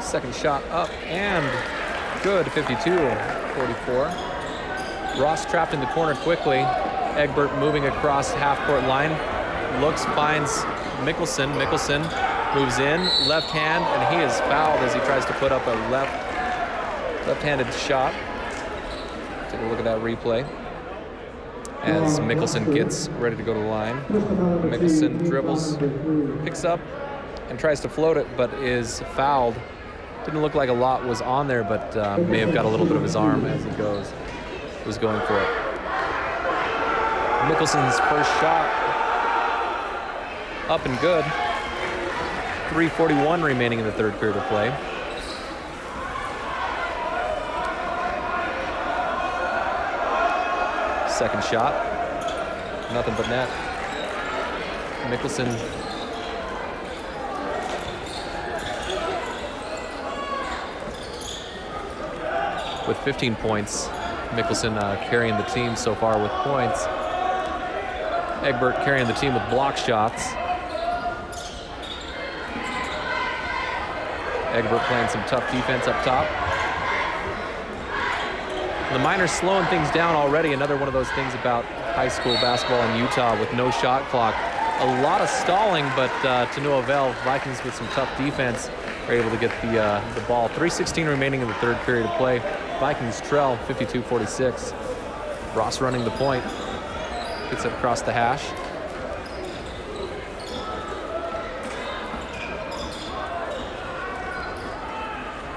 Second shot up and good. 52-44. Ross trapped in the corner quickly. Egbert moving across half-court line. Looks, finds Mickelson. Mickelson moves in, left hand, and he is fouled as he tries to put up a left-handed shot. Take a look at that replay. As Mickelson gets ready to go to the line. Mickelson dribbles, picks up, and tries to float it, but is fouled. Didn't look like a lot was on there, but may have got a little bit of his arm as he was going for it. Mickelson's first shot up and good. 3:41 remaining in the third period of play. Second shot, nothing but net. Mickelson with 15 points. Mickelson carrying the team so far with points. Egbert carrying the team with block shots. Egbert playing some tough defense up top. The Miners slowing things down already. Another one of those things about high school basketball in Utah with no shot clock. A lot of stalling, but to no avail. Vikings with some tough defense are able to get the ball. 3:16 remaining in the third period of play. Vikings trail 52-46. Ross running the point. Gets it across the hash.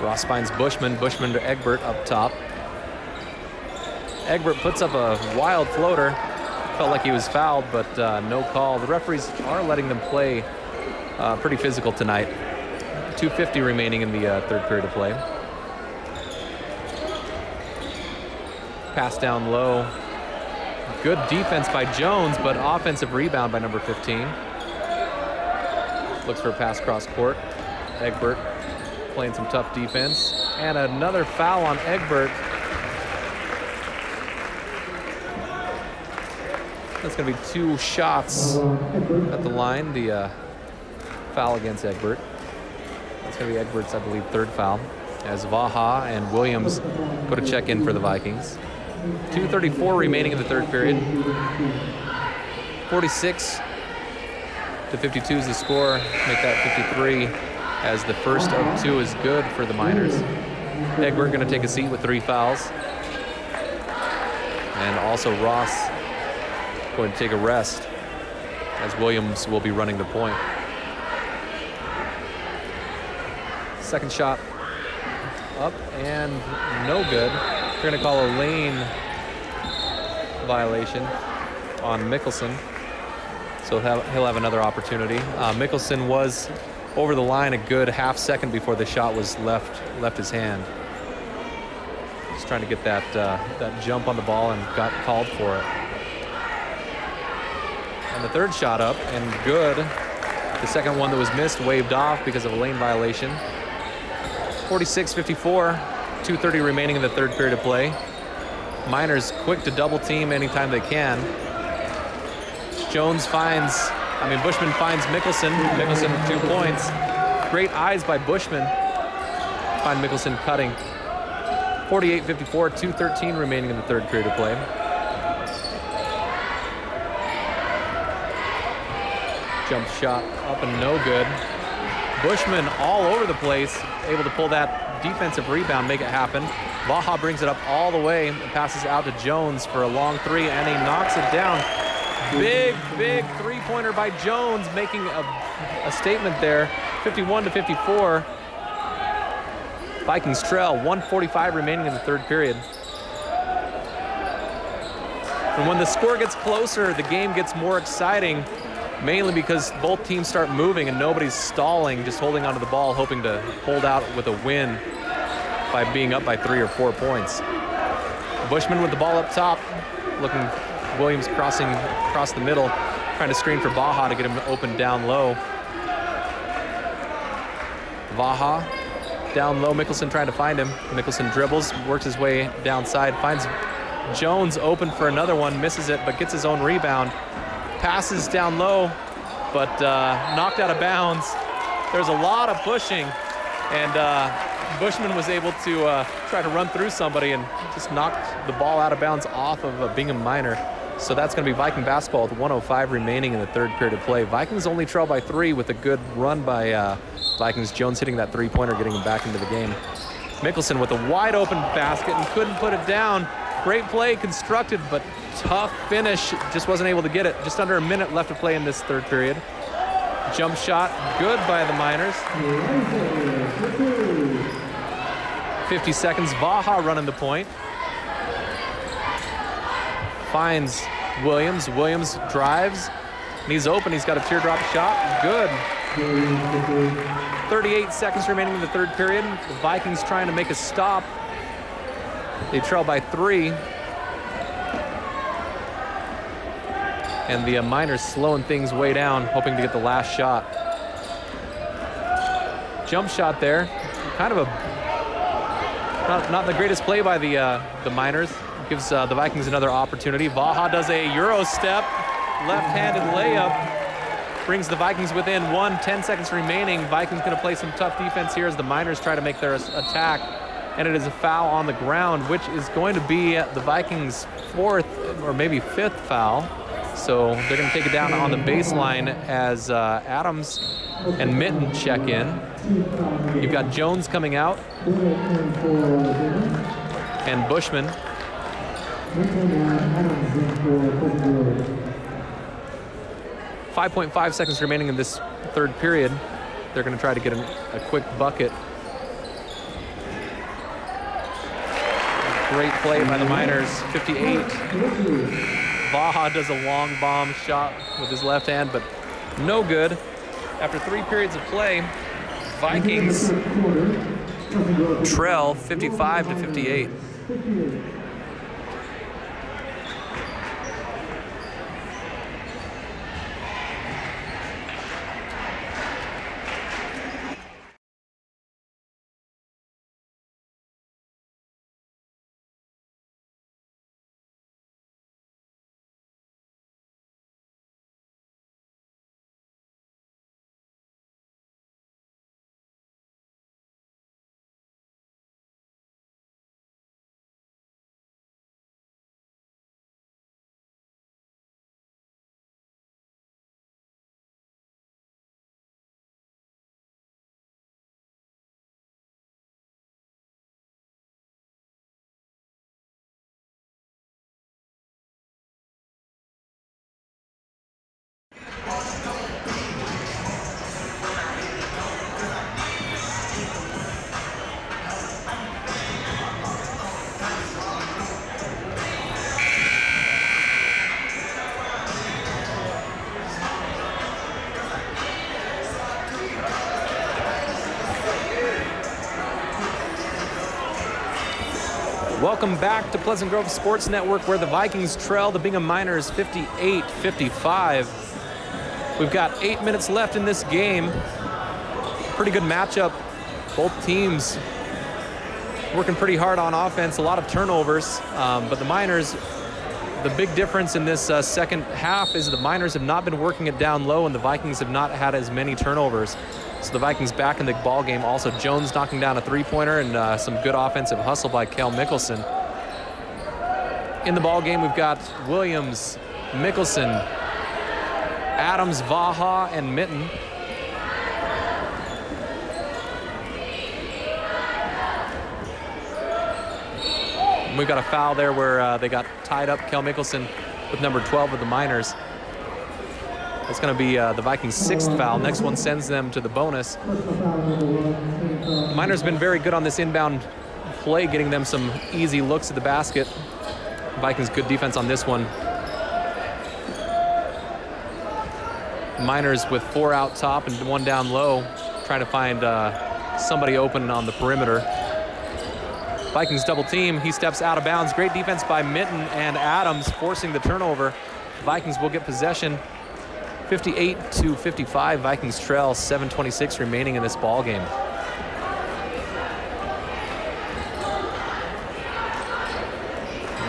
Ross finds Bushman. Bushman to Egbert up top. Egbert puts up a wild floater. Felt like he was fouled, but no call. The referees are letting them play pretty physical tonight. 2:50 remaining in the third period of play. Pass down low. Good defense by Jones, but offensive rebound by number 15. Looks for a pass cross court. Egbert playing some tough defense. And another foul on Egbert. That's going to be 2 shots at the line. The foul against Egbert. That's going to be Egbert's, I believe, 3rd foul. As Vaha and Williams put a check in for the Vikings. 2:34 remaining in the third period. 46-52 is the score. Make that 53 as the first of 2 is good for the Miners. Egbert going to take a seat with 3 fouls. And also Ross going to take a rest as Williams will be running the point. Second shot up and no good. We're going to call a lane violation on Mickelson. So he'll have another opportunity. Mickelson was over the line a good half second before the shot was left his hand. Just trying to get that jump on the ball and got called for it. And the third shot up and good. The second one that was missed waved off because of a lane violation. 46-54, 2:30 remaining in the third period of play. Miners quick to double team anytime they can. Bushman finds Mickelson. Mickelson with 2 points. Great eyes by Bushman. Find Mickelson cutting. 48-54, 2:13 remaining in the third period of play. Jump shot up and no good. Bushman all over the place, able to pull that defensive rebound, make it happen. Vaha brings it up all the way and passes out to Jones for a long 3, and he knocks it down. Big three-pointer by Jones, making a statement there. 51-54. Vikings trail, 1:45 remaining in the third period. And when the score gets closer, the game gets more exciting, mainly because both teams start moving and nobody's stalling, just holding onto the ball, hoping to hold out with a win by being up by 3 or 4 points. Bushman with the ball up top, looking Williams crossing across the middle, trying to screen for Baja to get him open down low. Baja down low, Mickelson trying to find him. Mickelson dribbles, works his way downside, finds Jones open for another one, misses it, but gets his own rebound. Passes down low, but knocked out of bounds. There's a lot of pushing, and Bushman was able to try to run through somebody and just knocked the ball out of bounds off of a Bingham Minor. So that's going to be Viking basketball with 1:05 remaining in the third period of play. Vikings only trail by 3 with a good run by Vikings. Jones hitting that three-pointer, getting him back into the game. Mickelson with a wide open basket and couldn't put it down. Great play constructed, but tough finish. Just wasn't able to get it. Just under a minute left to play in this third period. Jump shot, good by the Miners. 50 seconds, Baja running the point. Finds Williams. Williams drives, and he's open. He's got a teardrop shot, good. 38 seconds remaining in the third period. The Vikings trying to make a stop. They trail by 3. And the Miners slowing things way down, hoping to get the last shot. Jump shot there. Kind of a not the greatest play by the Miners. Gives the Vikings another opportunity. Baja does a Euro step, left-handed layup. Brings the Vikings within 10 seconds remaining. Vikings going to play some tough defense here as the Miners try to make their attack. And it is a foul on the ground, which is going to be the Vikings' 4th or maybe 5th foul. So they're going to take it down on the baseline as Adams and Mitten check in. You've got Jones coming out and Bushman. 5.5 seconds remaining in this third period. They're going to try to get a quick bucket. Great play by the Miners, 58. Baja does a long bomb shot with his left hand, but no good. After 3 periods of play, Vikings trail 55 to 58. Welcome back to Pleasant Grove Sports Network, where the Vikings trail the Bingham Miners 58-55. We've got 8 minutes left in this game. Pretty good matchup. Both teams working pretty hard on offense, a lot of turnovers. But the Miners, the big difference in this second half is the Miners have not been working it down low, and the Vikings have not had as many turnovers. So the Vikings back in the ball game. Also, Jones knocking down a three-pointer and some good offensive hustle by Kel Mickelson. In the ball game, we've got Williams, Mickelson, Adams, Vaha, and Mitten. And we've got a foul there where they got tied up, Kel Mickelson with number 12 of the Miners. It's going to be the Vikings' 6th foul. Next one sends them to the bonus. Miners been very good on this inbound play, getting them some easy looks at the basket. Vikings good defense on this one. Miners with 4 out top and 1 down low, trying to find somebody open on the perimeter. Vikings double team. He steps out of bounds. Great defense by Mitten and Adams, forcing the turnover. Vikings will get possession. 58-55. Vikings trail. 7:26 remaining in this ball game.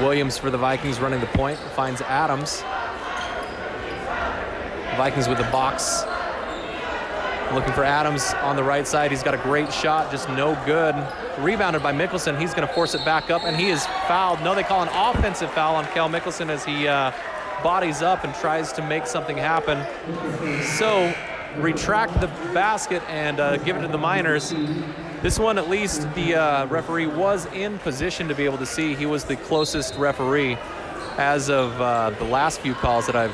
Williams for the Vikings running the point, finds Adams. Vikings with the box. Looking for Adams on the right side. He's got a great shot, just no good. Rebounded by Mickelson. He's going to force it back up, and he is fouled. No, they call an offensive foul on Cal Mickelson as he bodies up and tries to make something happen. So retract the basket and give it to the Miners. This one, at least, the referee was in position to be able to see. He was the closest referee. As of the last few calls that I've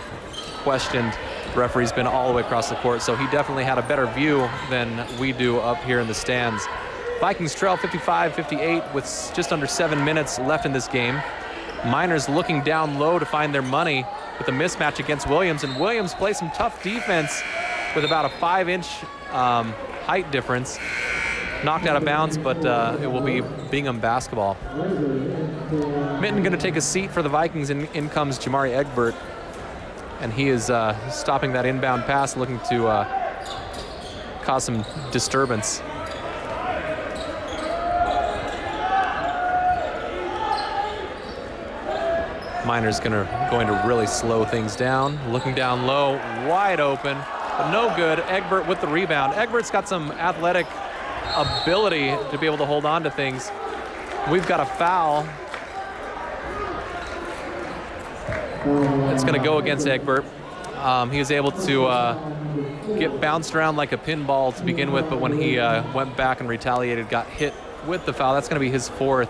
questioned, the referee's been all the way across the court, so he definitely had a better view than we do up here in the stands. Vikings trail 55-58 with just under 7 minutes left in this game. Miners looking down low to find their money with a mismatch against Williams, and Williams plays some tough defense with about a 5-inch height difference. Knocked out of bounds, but it will be Bingham basketball. Mitten going to take a seat for the Vikings, and in comes Jamari Egbert. And he is stopping that inbound pass, looking to cause some disturbance. Miners going to really slow things down. Looking down low, wide open, but no good. Egbert with the rebound. Egbert's got some athletic ability to be able to hold on to things. We've got a foul. It's going to go against Egbert. He was able to get bounced around like a pinball to begin with, but when he went back and retaliated, got hit with the foul. That's going to be his 4th.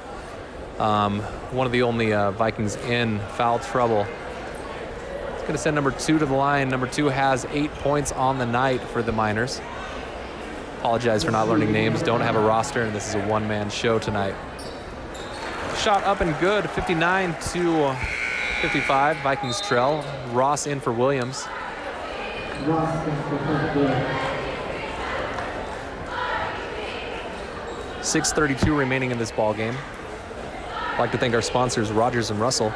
One of the only Vikings in foul trouble. It's going to send number 2 to the line. Number 2 has 8 points on the night for the Miners. Apologize for not learning names. Don't have a roster, and this is a one-man show tonight. Shot up and good, 59-55. Vikings trail. Ross in for Williams. 6:32 remaining in this ball game. I'd like to thank our sponsors, Rogers and Russell.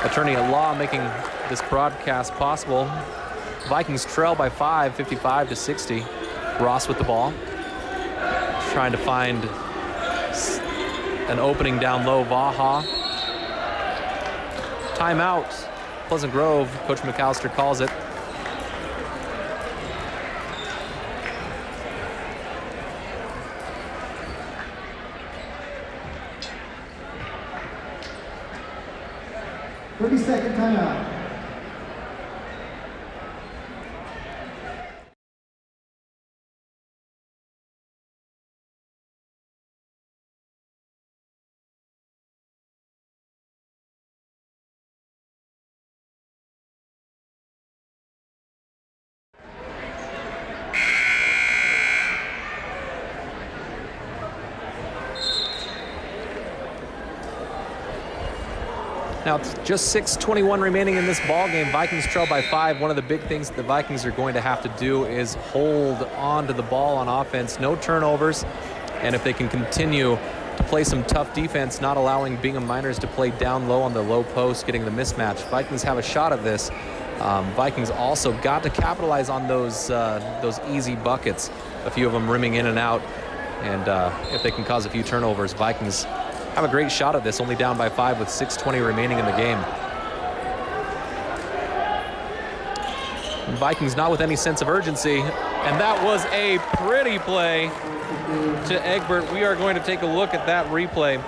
Attorney at law making this broadcast possible. Vikings trail by 5, 55-60. Ross with the ball. Trying to find an opening down low. Vaha. Timeout. Pleasant Grove. Coach McAllister calls it. Second timeout. Now it's just 6:21 remaining in this ball game. Vikings trail by 5. One of the big things that the Vikings are going to have to do is hold on to the ball on offense. No turnovers. And if they can continue to play some tough defense, not allowing Bingham Miners to play down low on the low post, getting the mismatch, Vikings have a shot at this. Vikings also got to capitalize on those easy buckets, a few of them rimming in and out. And if they can cause a few turnovers, Vikings have a great shot at this, only down by 5 with 6:20 remaining in the game. Vikings not with any sense of urgency, and that was a pretty play to Egbert. We are going to take a look at that replay.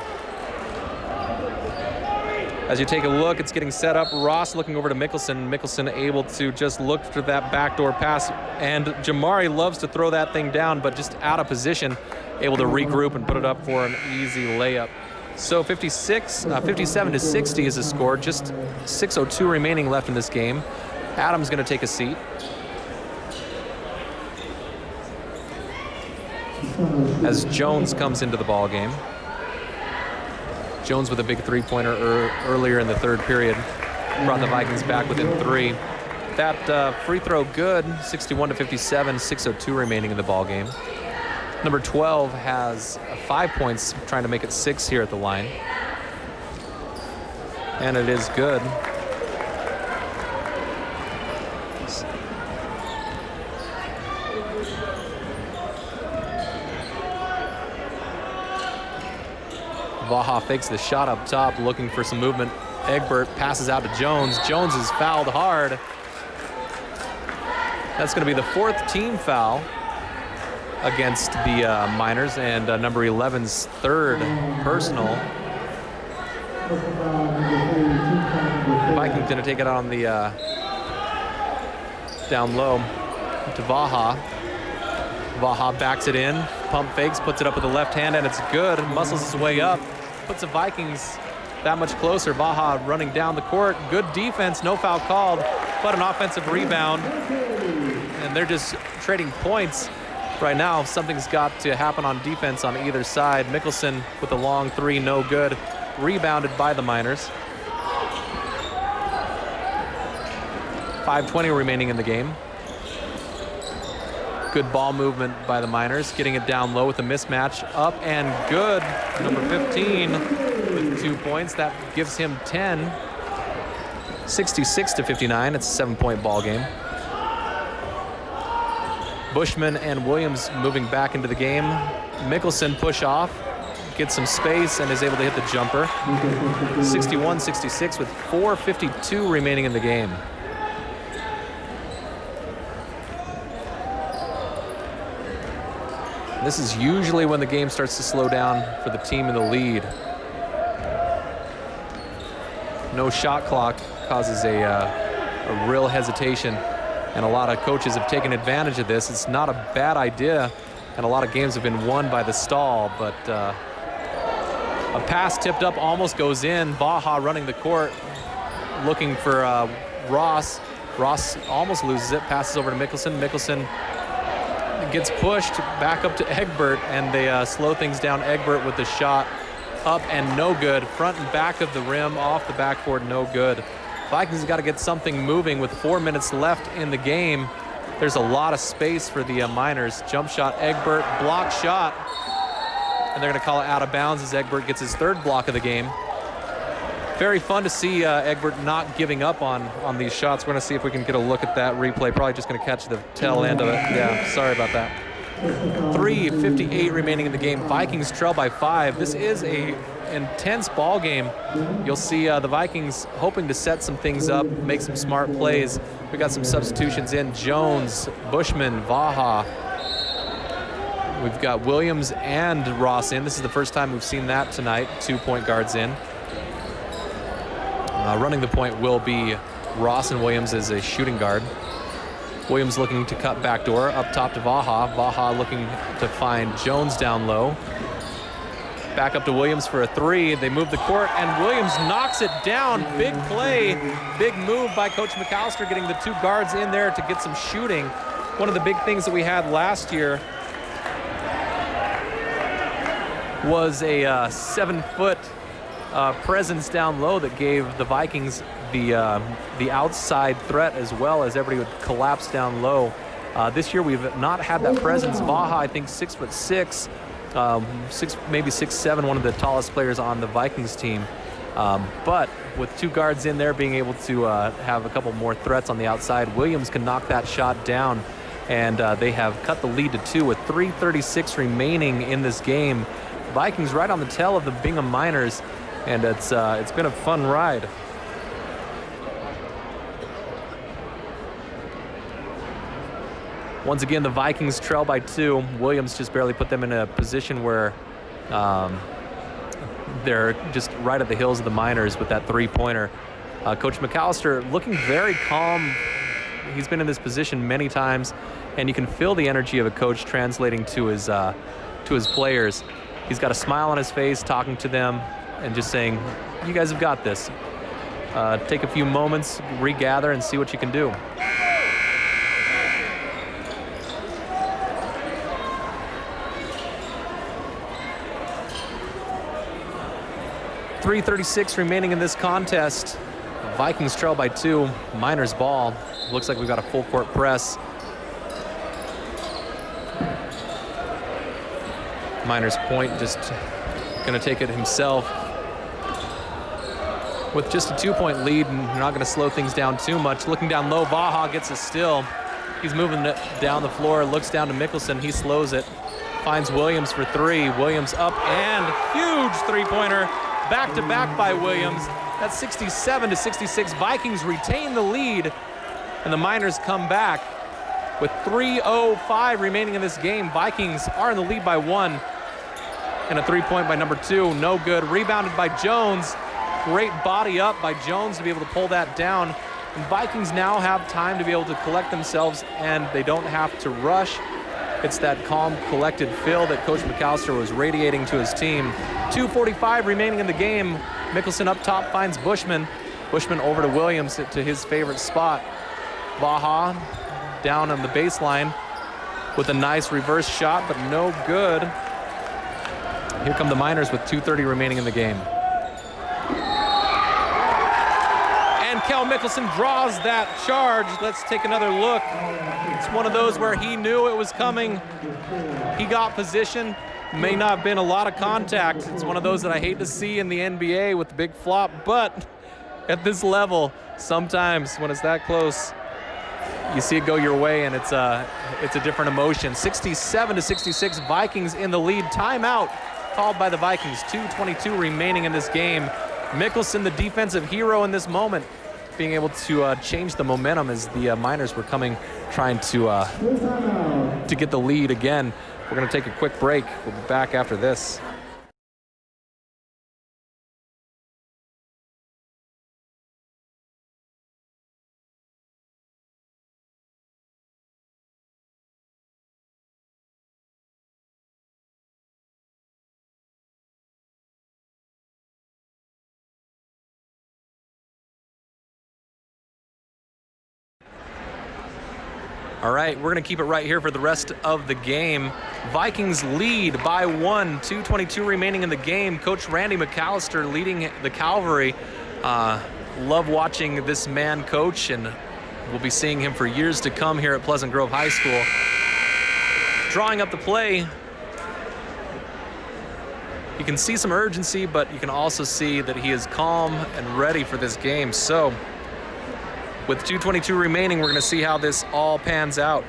As you take a look, it's getting set up. Ross looking over to Mickelson. Mickelson able to just look for that backdoor pass, and Jamari loves to throw that thing down, but just out of position, able to regroup and put it up for an easy layup. So 57 to 60 is the score. Just 6:02 remaining left in this game. Adams going to take a seat. As Jones comes into the ball game. Jones with a big three-pointer earlier in the third period. Brought the Vikings back within 3. That free throw good, 61 to 57, 6:02 remaining in the ball game. Number 12 has 5 points, trying to make it 6 here at the line. And it is good. Vaha fakes the shot up top, looking for some movement. Egbert passes out to Jones. Jones is fouled hard. That's going to be the 4th team foul against the Miners, and number 11's 3rd personal. Vikings going to take it out on the down low to Vaha. Vaha backs it in, pump fakes, puts it up with the left hand, and it's good. Muscles his way up, puts the Vikings that much closer. Vaha running down the court. Good defense, no foul called, but an offensive rebound. And they're just trading points right now. Something's got to happen on defense on either side. Mickelson with a long 3, no good. Rebounded by the Miners. 5:20 remaining in the game. Good ball movement by the Miners, getting it down low with a mismatch. Up and good. Number 15 with 2 points. That gives him 10. 66 to 59. It's a 7-point ball game. Bushman and Williams moving back into the game. Mickelson push off, gets some space, and is able to hit the jumper. 61-66 with 4:52 remaining in the game. This is usually when the game starts to slow down for the team in the lead. No shot clock causes a real hesitation, and a lot of coaches have taken advantage of this. It's not a bad idea, and a lot of games have been won by the stall, but a pass tipped up almost goes in. Vaha running the court, looking for Ross. Ross almost loses it, passes over to Mickelson. Mickelson gets pushed back up to Egbert, and they slow things down. Egbert with the shot up and no good. Front and back of the rim, off the backboard, no good. Vikings got to get something moving with 4 minutes left in the game. There's a lot of space for the Miners. Jump shot, Egbert, block shot. And they're going to call it out of bounds as Egbert gets his 3rd block of the game. Very fun to see Egbert not giving up on these shots. We're going to see if we can get a look at that replay. Probably just going to catch the tail end of it. Yeah, sorry about that. 3:58 remaining in the game. Vikings trail by 5. This is a intense ball game. You'll see the Vikings hoping to set some things up, make some smart plays. We got some substitutions in. Jones, Bushman, Vaha. We've got Williams and Ross in. This is the first time we've seen that tonight. 2 point guards in. Running the point will be Ross, and Williams as a shooting guard. Williams looking to cut backdoor up top to Vaha. Vaha looking to find Jones down low. Back up to Williams for a 3. They move the court, and Williams knocks it down. Big play, big move by Coach McAllister, getting the 2 guards in there to get some shooting. One of the big things that we had last year was a 7-foot presence down low that gave the Vikings the outside threat, as well as everybody would collapse down low. This year we've not had that presence. Vaha, I think 6'6", maybe 6'7", one of the tallest players on the Vikings team. But with 2 guards in there, being able to have a couple more threats on the outside, Williams can knock that shot down, and they have cut the lead to 2 with 3:36 remaining in this game. Vikings right on the tail of the Bingham Miners, and it's been a fun ride. Once again, the Vikings trail by 2. Williams just barely put them in a position where they're just right at the heels of the Miners with that 3-pointer. Coach McAllister looking very calm. He's been in this position many times, and you can feel the energy of a coach translating to his players. He's got a smile on his face, talking to them, and just saying, you guys have got this. Take a few moments, regather, and see what you can do. .336 remaining in this contest. Vikings trail by 2. Miners ball. Looks like we've got a full court press. Miners point just gonna take it himself. With just a 2-point lead, and you're not gonna slow things down too much. Looking down low, Vaha gets a steal. He's moving it down the floor, looks down to Mickelson, he slows it. Finds Williams for 3. Williams up and huge three-pointer. Back to back by Williams. That's 67-66. Vikings retain the lead, and the Miners come back with 3:05 remaining in this game. Vikings are in the lead by 1, and a 3-point by number 2. No good. Rebounded by Jones. Great body up by Jones to be able to pull that down. And Vikings now have time to be able to collect themselves, and they don't have to rush. It's that calm, collected feel that Coach McAllister was radiating to his team. 2:45 remaining in the game. Mickelson up top finds Bushman. Bushman over to Williams to his favorite spot. Vaha down on the baseline with a nice reverse shot, but no good. Here come the Miners with 2:30 remaining in the game. And Kel Mickelson draws that charge. Let's take another look. It's one of those where he knew it was coming. He got position. May not have been a lot of contact. It's one of those that I hate to see in the NBA with the big flop, but at this level, sometimes when it's that close, you see it go your way, and it's a different emotion. 67-66, Vikings in the lead. Timeout called by the Vikings. 2:22 remaining in this game. Mickelson, the defensive hero in this moment, being able to change the momentum as the Miners were trying to get the lead again. We're going to take a quick break. We'll be back after this. All right, we're going to keep it right here for the rest of the game. Vikings lead by 1, 2:22 remaining in the game. Coach Randy McAllister leading the Cavalry. Love watching this man coach, and we'll be seeing him for years to come here at Pleasant Grove High School. Drawing up the play. You can see some urgency, but you can also see that he is calm and ready for this game. So, with 2:22 remaining, we're going to see how this all pans out.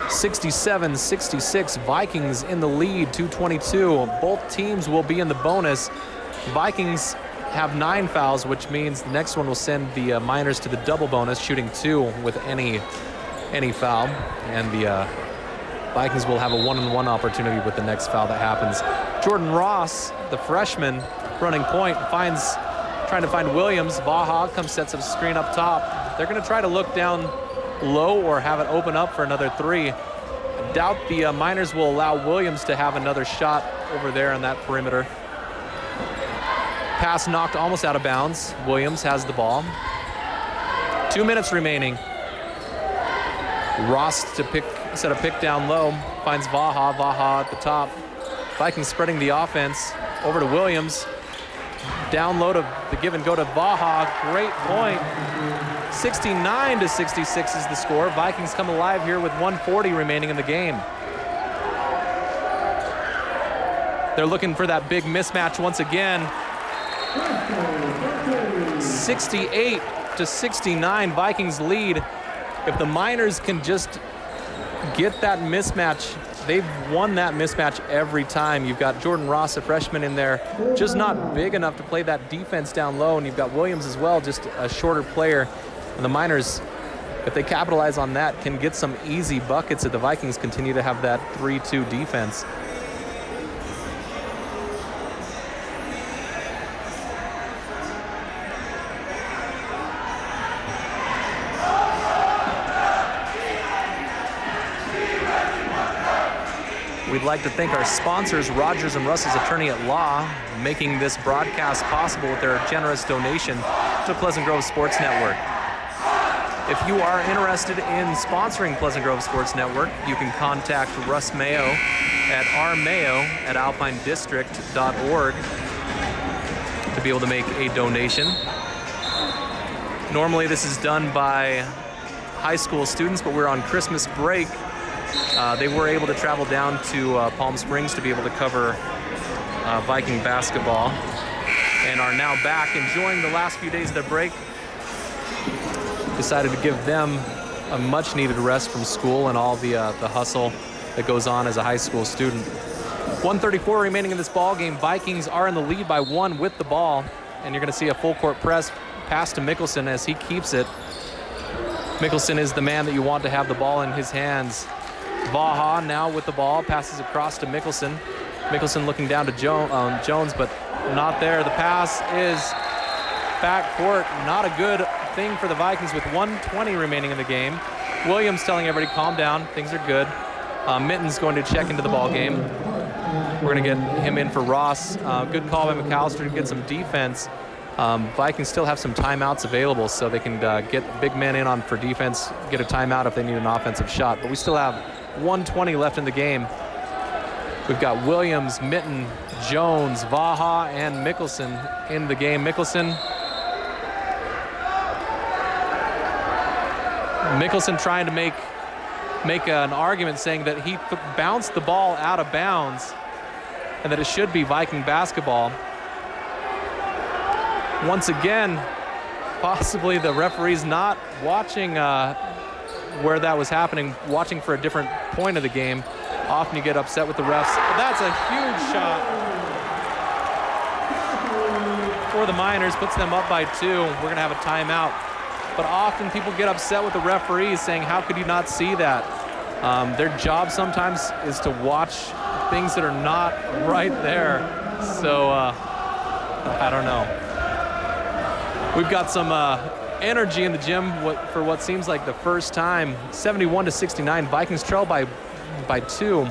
.67-66, Vikings in the lead, 2:22. Both teams will be in the bonus. Vikings have 9 fouls, which means the next one will send the Miners to the double bonus, shooting 2 with any foul. And the Vikings will have a 1-on-1 opportunity with the next foul that happens. Jordan Ross, the freshman, running point, trying to find Williams. Vaha comes, sets up a screen up top. They're going to try to look down low or have it open up for another 3. I doubt the Miners will allow Williams to have another shot over there on that perimeter. Pass knocked almost out of bounds. Williams has the ball. 2 minutes remaining. Ross to set a pick down low, finds Vaha at the top. Vikings spreading the offense over to Williams. Down low to the give and go to Vaha. Great point. 69-66 is the score. Vikings come alive here with 1:40 remaining in the game. They're looking for that big mismatch once again. 68-69, Vikings lead. If the Miners can just get that mismatch, they've won that mismatch every time. You've got Jordan Ross, a freshman, in there, just not big enough to play that defense down low, and you've got Williams as well, just a shorter player. And the Miners, if they capitalize on that, can get some easy buckets if the Vikings continue to have that 3-2 defense. We'd like to thank our sponsors, Rogers and Russell's Attorney at Law, making this broadcast possible with their generous donation to Pleasant Grove Sports Network. If you are interested in sponsoring Pleasant Grove Sports Network, you can contact Russ Mayo at rmayo@alpinedistrict.org to be able to make a donation. Normally this is done by high school students, but we're on Christmas break. They were able to travel down to Palm Springs to be able to cover Viking basketball and are now back enjoying the last few days of their break. Decided to give them a much needed rest from school and all the hustle that goes on as a high school student. 1:34 remaining in this ball game. Vikings are in the lead by 1 with the ball, and you're going to see a full court press pass to Mickelson as he keeps it. Mickelson is the man that you want to have the ball in his hands. Vaha now with the ball, passes across to Mickelson. Mickelson looking down to Jones, but not there. The pass is back court. Not a good thing for the Vikings with 1:20 remaining in the game. Williams telling everybody, calm down, things are good. Mitten's going to check into the ball game. We're going to get him in for Ross. Good call by McAllister to get some defense. Vikings still have some timeouts available, so they can get big men in on for defense, get a timeout if they need an offensive shot. But we still have 1:20 left in the game. We've got Williams, Mitten, Jones, Vaha, and Mickelson in the game. Mickelson trying to make an argument saying that he bounced the ball out of bounds and that it should be Viking basketball. Once again, possibly the referee's not watching where that was happening, watching for a different point of the game. Often you get upset with the refs. That's a huge shot for the Miners, puts them up by 2. We're going to have a timeout. But often people get upset with the referees saying, how could you not see that? Their job sometimes is to watch things that are not right there. So, I don't know. We've got some energy in the gym for what seems like the first time. 71-69, Vikings trail by 2,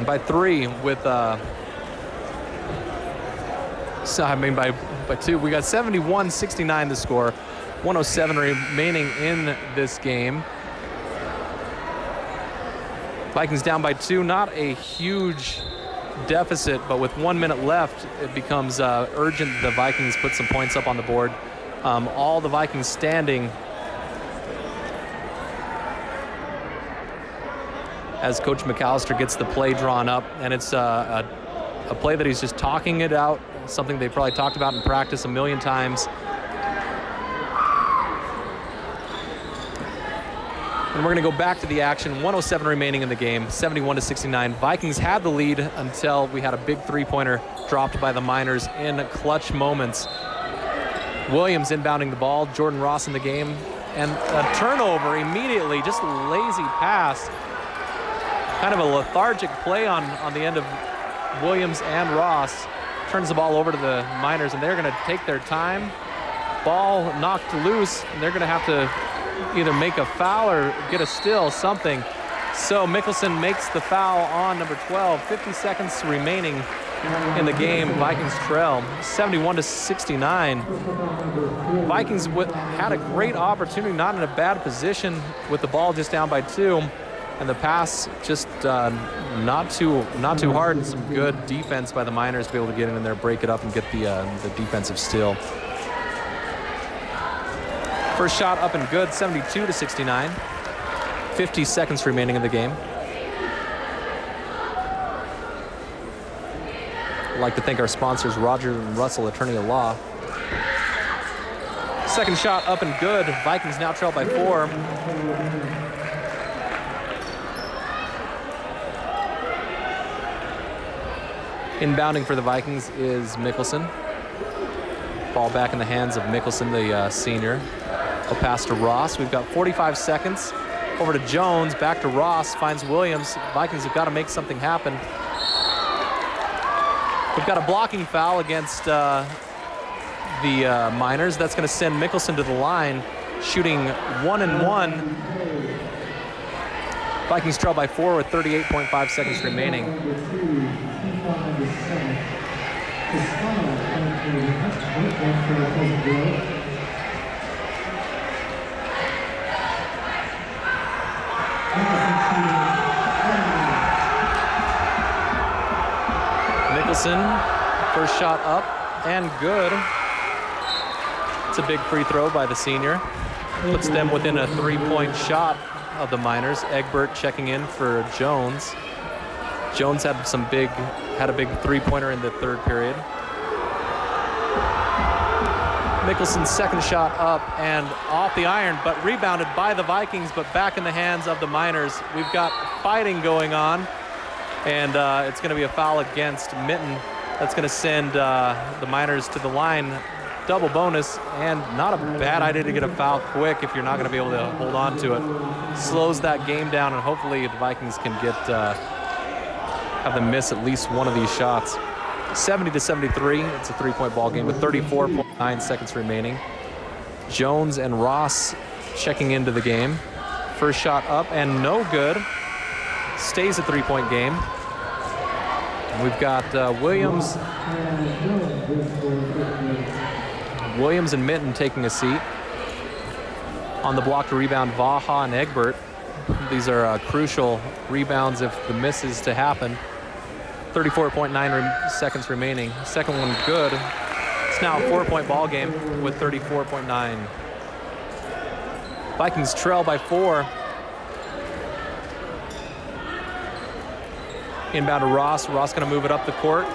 by 3 with, by 2. We got 71-69 the score. 107 remaining in this game. Vikings down by 2, not a huge deficit, but with 1 minute left, it becomes urgent the Vikings put some points up on the board. All the Vikings standing as Coach McAllister gets the play drawn up, and it's a play that he's just talking it out, something they probably talked about in practice a million times. And we're going to go back to the action. 107 remaining in the game, 71-69. Vikings had the lead until we had a big three-pointer dropped by the Miners in clutch moments. Williams inbounding the ball, Jordan Ross in the game, and a turnover immediately, just a lazy pass. Kind of a lethargic play on the end of Williams and Ross. Turns the ball over to the Miners, and they're going to take their time. Ball knocked loose, and they're going to have to either make a foul or get a steal, something. So Mickelson makes the foul on number 12. 50 seconds remaining in the game. Vikings trail 71-69. Vikings had a great opportunity, not in a bad position with the ball just down by 2. And the pass just not too hard, and some good defense by the Miners to be able to get in there, break it up, and get the defensive steal. First shot up and good, 72-69. 50 seconds remaining in the game. I'd like to thank our sponsors, Rogers and Russell, Attorney at Law. Second shot up and good. Vikings now trail by 4. Inbounding for the Vikings is Mickelson. Ball back in the hands of Mickelson, the senior. He'll pass to Ross. We've got 45 seconds. Over to Jones, back to Ross, finds Williams. Vikings have got to make something happen. We've got a blocking foul against the Miners. That's going to send Mickelson to the line, shooting 1-and-1. Vikings trail by 4 with 38.5 seconds remaining. Nicholson, first shot up and good. It's a big free throw by the senior. Puts them within a 3-point shot of the Miners. Egbert checking in for Jones. Jones had a big three-pointer in the third period. Mickelson's second shot up and off the iron, but rebounded by the Vikings, but back in the hands of the Miners. We've got fighting going on, and it's going to be a foul against Mitten. That's going to send the Miners to the line. Double bonus, and not a bad idea to get a foul quick if you're not going to be able to hold on to it. Slows that game down, and hopefully the Vikings can have them miss at least one of these shots. 70-73, it's a 3-point ball game with 34.9 seconds remaining. Jones and Ross checking into the game. First shot up and no good. Stays a 3-point game. We've got Williams and Mitten taking a seat. On the block to rebound, Vaha and Egbert. These are crucial rebounds if the miss is to happen. 34.9 seconds remaining. Second one good. It's now a 4-point ball game with 34.9. Vikings trail by 4. Inbound to Ross. Ross going to move it up the court.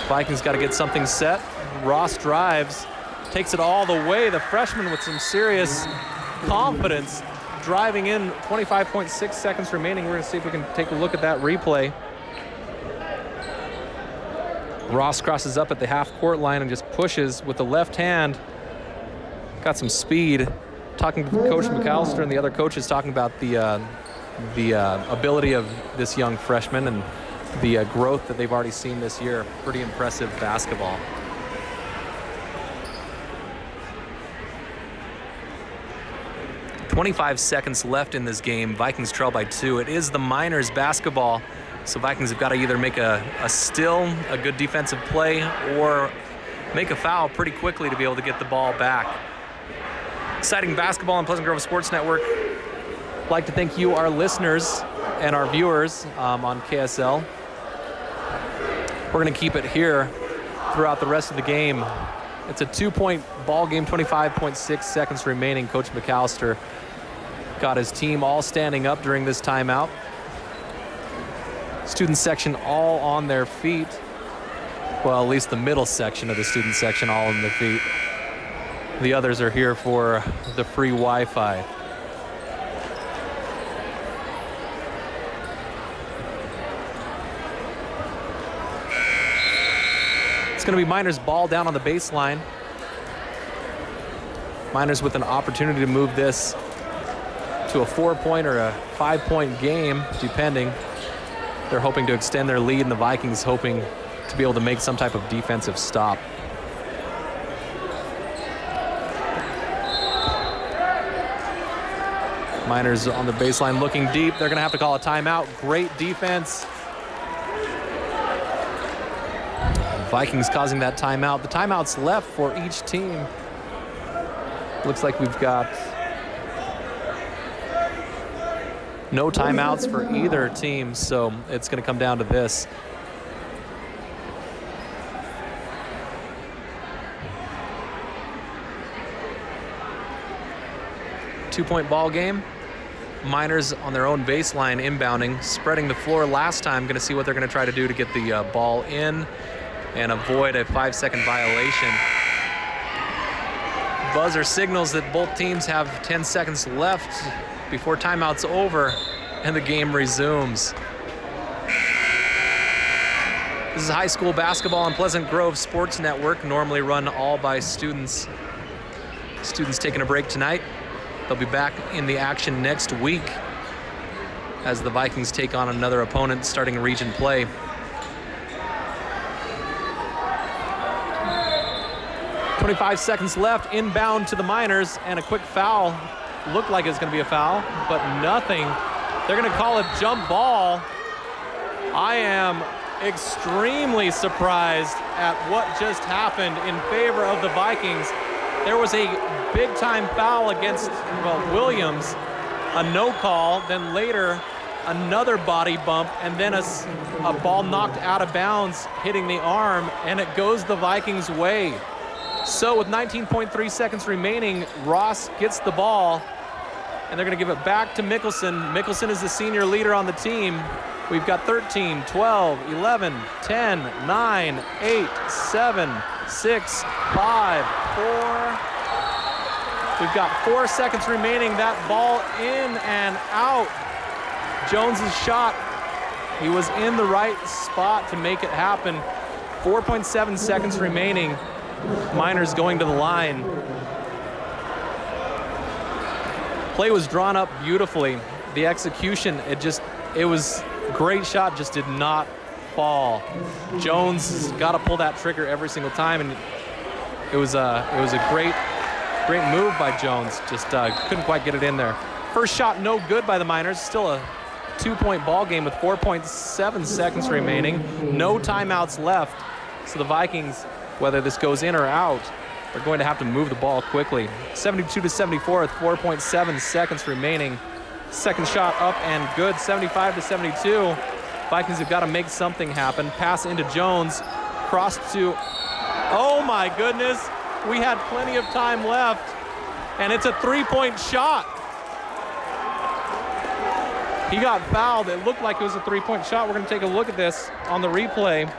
Vikings got to get something set. Ross drives, takes it all the way. The freshman with some serious confidence driving in. 25.6 seconds remaining. We're going to see if we can take a look at that replay. Ross crosses up at the half-court line and just pushes with the left hand. Got some speed. Talking to Coach McAllister and the other coaches, talking about the ability of this young freshman and the growth that they've already seen this year. Pretty impressive basketball. .25 seconds left in this game. Vikings trail by 2. It is the Miners basketball. So Vikings have got to either make a still, a good defensive play, or make a foul pretty quickly to be able to get the ball back. Exciting basketball on Pleasant Grove Sports Network. I'd like to thank you, our listeners, and our viewers on KSL. We're going to keep it here throughout the rest of the game. It's a 2-point ball game, 25.6 seconds remaining. Coach McAllister got his team all standing up during this timeout. Student section all on their feet. Well, at least the middle section of the student section all on their feet. The others are here for the free Wi-Fi. It's going to be Miners ball down on the baseline. Miners with an opportunity to move this to a 4-point or a 5-point game, depending. They're hoping to extend their lead, and the Vikings hoping to be able to make some type of defensive stop. Miners on the baseline looking deep. They're going to have to call a timeout. Great defense. Vikings causing that timeout. The timeouts left for each team. Looks like we've got no timeouts for either team, so it's going to come down to this. Two-point ball game. Miners on their own baseline inbounding, spreading the floor last time. Going to see what they're going to try to do to get the ball in and avoid a 5-second violation. Buzzer signals that both teams have 10 seconds left before timeout's over and the game resumes. This is high school basketball on Pleasant Grove Sports Network, normally run all by students. Students taking a break tonight. They'll be back in the action next week as the Vikings take on another opponent starting region play. .25 seconds left, inbound to the Miners, and a quick foul. Looked like it was going to be a foul, but nothing They're going to call a jump ball. I am extremely surprised at what just happened in favor of the Vikings. There was a big-time foul against, Williams, a no call, then later another body bump, and then a ball knocked out of bounds hitting the arm, and it goes the Vikings' way. So with 19.3 seconds remaining, Ross gets the ball, and they're going to give it back to Mickelson. Mickelson is the senior leader on the team. We've got 13, 12, 11, 10, 9, 8, 7, 6, 5, 4. We've got 4 seconds remaining. That ball in and out. Jones's shot, he was in the right spot to make it happen. 4.7 seconds remaining. Miners going to the line. Play was drawn up beautifully. The execution, it was great shot, just did not fall. Jones has got to pull that trigger every single time, and it was a great move by Jones. Just couldn't quite get it in there. First shot no good by the Miners. Still a 2-point ball game with 4.7 seconds remaining. No timeouts left. So the Vikings, whether this goes in or out, are going to have to move the ball quickly. 72-74 with 4.7 seconds remaining. Second shot up and good, 75-72. Vikings have got to make something happen. Pass into Jones, cross to, oh my goodness. We had plenty of time left, and it's a 3-point shot. He got fouled. It looked like it was a 3-point shot. We're going to take a look at this on the replay.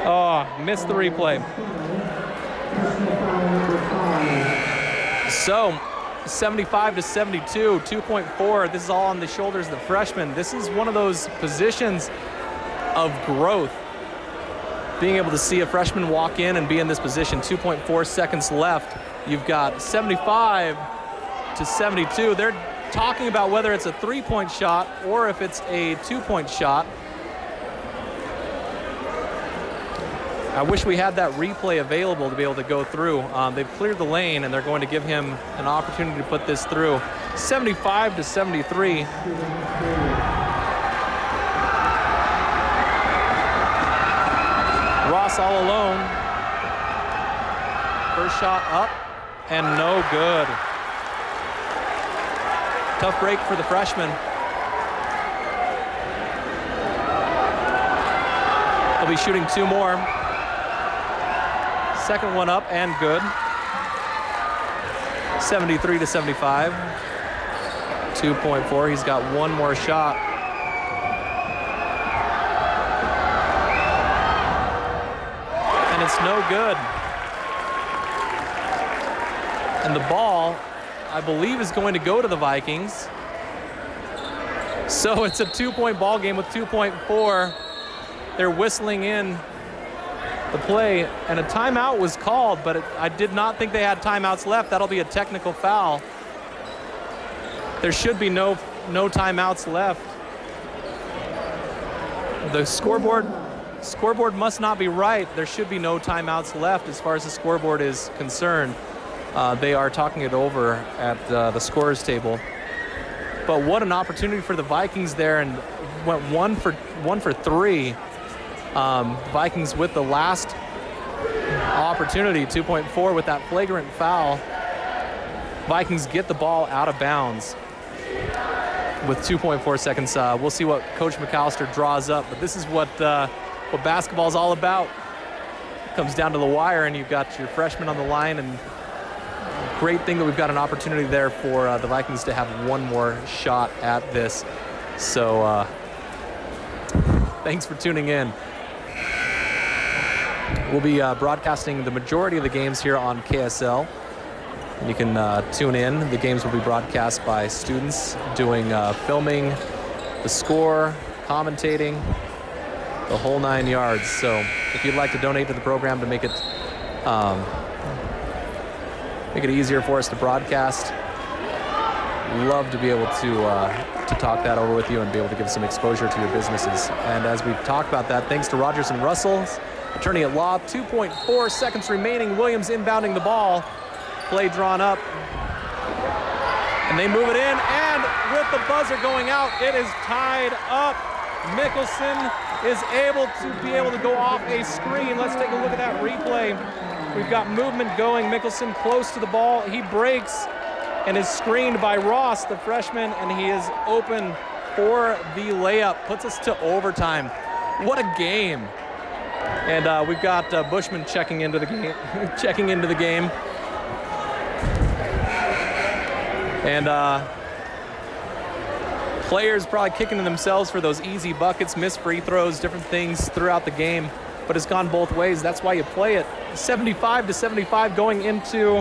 Oh, missed the replay. So, 75-72, 2.4. This is all on the shoulders of the freshman. This is one of those positions of growth. Being able to see a freshman walk in and be in this position, 2.4 seconds left. You've got 75-72. They're talking about whether it's a 3-point shot or if it's a 2-point shot. I wish we had that replay available to be able to go through. They've cleared the lane, and they're going to give him an opportunity to put this through. 75-73. Ross all alone. First shot up and no good. Tough break for the freshman. He'll be shooting 2 more. Second one up and good. 73-75. 2.4. He's got one more shot. And it's no good. And the ball, I believe, is going to go to the Vikings. So it's a 2-point ball game with 2.4. They're whistling in the play, and a timeout was called, but I did not think they had timeouts left. That'll be a technical foul. There should be no timeouts left. The scoreboard must not be right. There should be no timeouts left as far as the scoreboard is concerned. They are talking it over at the scorers table. But what an opportunity for the Vikings there, and went one for 3. Vikings with the last opportunity, 2.4 with that flagrant foul. Vikings get the ball out of bounds with 2.4 seconds. We'll see what Coach McAllister draws up, but this is what basketball is all about. It comes down to the wire, and you've got your freshmen on the line, and great thing that we've got an opportunity there for the Vikings to have one more shot at this. So thanks for tuning in. We'll be broadcasting the majority of the games here on KSL. And you can tune in. The games will be broadcast by students doing filming, the score, commentating, the whole 9 yards. So if you'd like to donate to the program to make it easier for us to broadcast, love to be able to talk that over with you and be able to give some exposure to your businesses. And as we've talked about that, thanks to Rogers and Russell's attorney at law, 2.4 seconds remaining. Williams inbounding the ball. Play drawn up. And they move it in, and with the buzzer going out. It is tied up. Mickelson is able to go off a screen. Let's take a look at that replay. We've got movement going. Mickelson close to the ball. He breaks and is screened by Ross, the freshman, and he is open for the layup. Puts us to overtime. What a game. And we've got Bushman checking into the game. And players probably kicking to themselves for those easy buckets, missed free throws, different things throughout the game. But it's gone both ways. That's why you play it. 75-75 going into,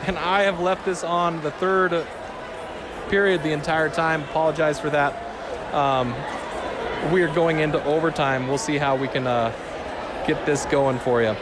and I have left this on the third period the entire time. Apologize for that. We are going into overtime. We'll see how we can get this going for you.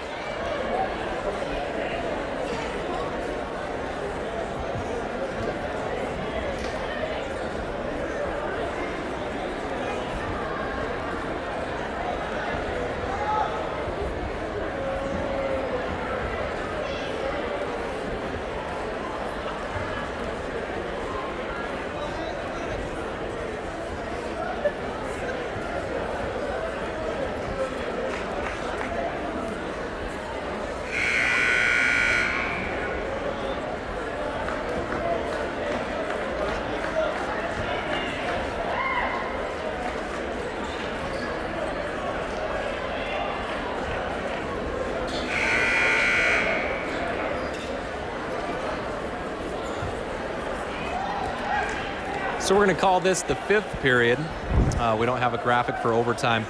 So we're going to call this the fifth period. We don't have a graphic for overtime.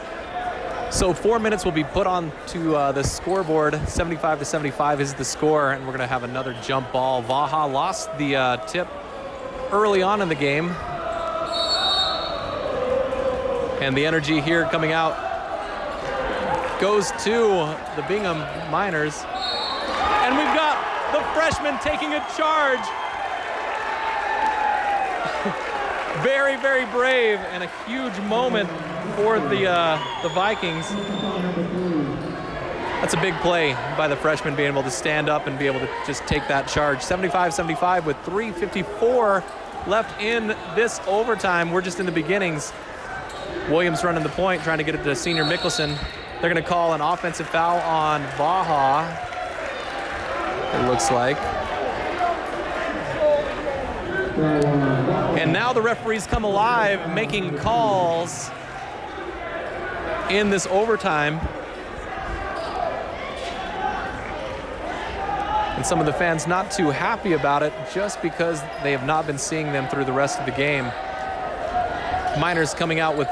So 4 minutes will be put on to the scoreboard. 75-75 is the score, and we're going to have another jump ball. Vaha lost the tip early on in the game. And the energy here coming out goes to the Bingham Miners. And we've got the freshman taking a charge. Very, very brave and a huge moment for the Vikings. That's a big play by the freshman, being able to stand up and be able to just take that charge. 75-75 with 3:54 left in this overtime. We're just in the beginnings. Williams running the point, trying to get it to senior Mickelson. They're going to call an offensive foul on Vaha, it looks like. And now the referees come alive, making calls in this overtime. And some of the fans not too happy about it just because they have not been seeing them through the rest of the game. Miners coming out with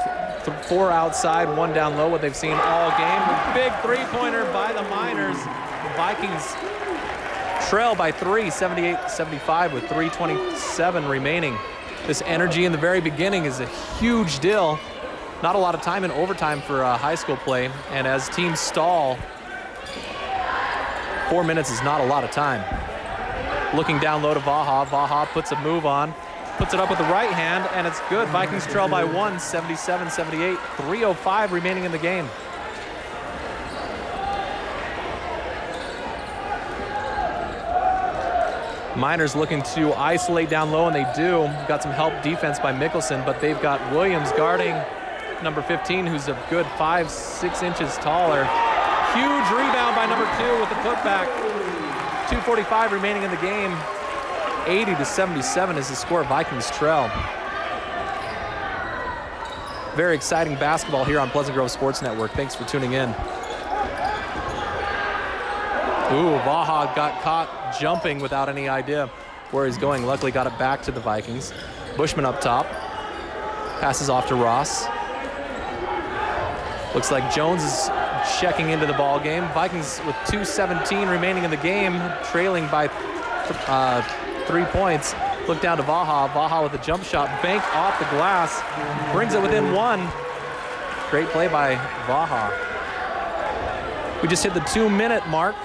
4 outside, 1 down low, what they've seen all game. A big three-pointer by the Miners. The Vikings trail by 3, 78-75 with 3:27 remaining. This energy in the very beginning is a huge deal. Not a lot of time in overtime for high school play, and as teams stall, 4 minutes is not a lot of time. Looking down low to Vaha. Vaha puts a move on, puts it up with the right hand, and it's good. Vikings trail by 1, 77-78, 3:05 remaining in the game. Miners looking to isolate down low, and they do. Got some help defense by Mickelson, but they've got Williams guarding number 15, who's a good 5-6 inches taller. Huge rebound by number 2 with the putback. 2:45 remaining in the game. 80-77 is the score. Vikings trail. Very exciting basketball here on Pleasant Grove Sports Network. Thanks for tuning in. Ooh, Vaha got caught jumping without any idea where he's going. Luckily got it back to the Vikings. Bushman up top. Passes off to Ross. Looks like Jones is checking into the ball game. Vikings with 2:17 remaining in the game, trailing by 3 points. Look down to Vaha. Vaha with a jump shot, banked off the glass, brings it within 1. Great play by Vaha. We just hit the 2-minute mark.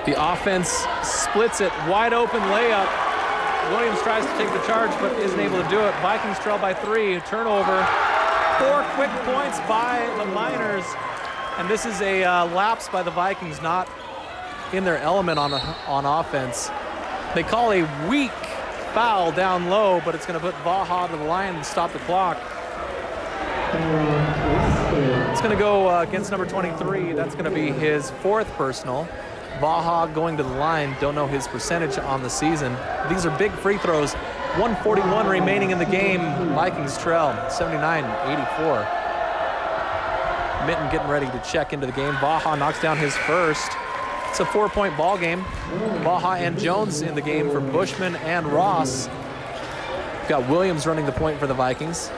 The offense splits it, wide open layup. Williams tries to take the charge, but isn't able to do it. Vikings trail by 3, turnover. 4 quick points by the Miners. And this is a lapse by the Vikings, not in their element on offense. They call a weak foul down low, but it's going to put Vaha to the line and stop the clock. It's going to go against number 23. That's going to be his 4th personal. Vaha going to the line. Don't know his percentage on the season. These are big free throws. 1:41 remaining in the game. Vikings trail 79-84. Mitten getting ready to check into the game. Vaha knocks down his first. It's a 4-point ball game. Vaha and Jones in the game for Bushman and Ross. We've got Williams running the point for the Vikings.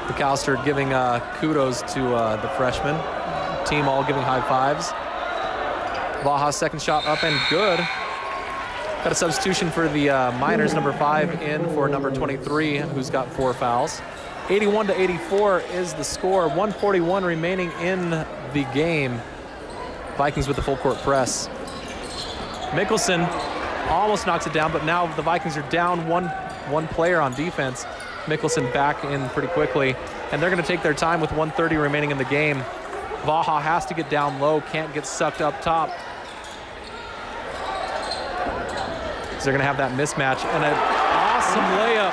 McAllister giving kudos to the freshman. Team all giving high fives. Vaha's second shot up and good. Got a substitution for the Miners, number 5 in for number 23, who's got 4 fouls. 81-84 is the score. 1:41 remaining in the game. Vikings with the full court press. Mickelson almost knocks it down, but now the Vikings are down one player on defense. Mickelson back in pretty quickly, and they're going to take their time with 1:30 remaining in the game. Vaha has to get down low, can't get sucked up top. So they're going to have that mismatch, and an awesome layup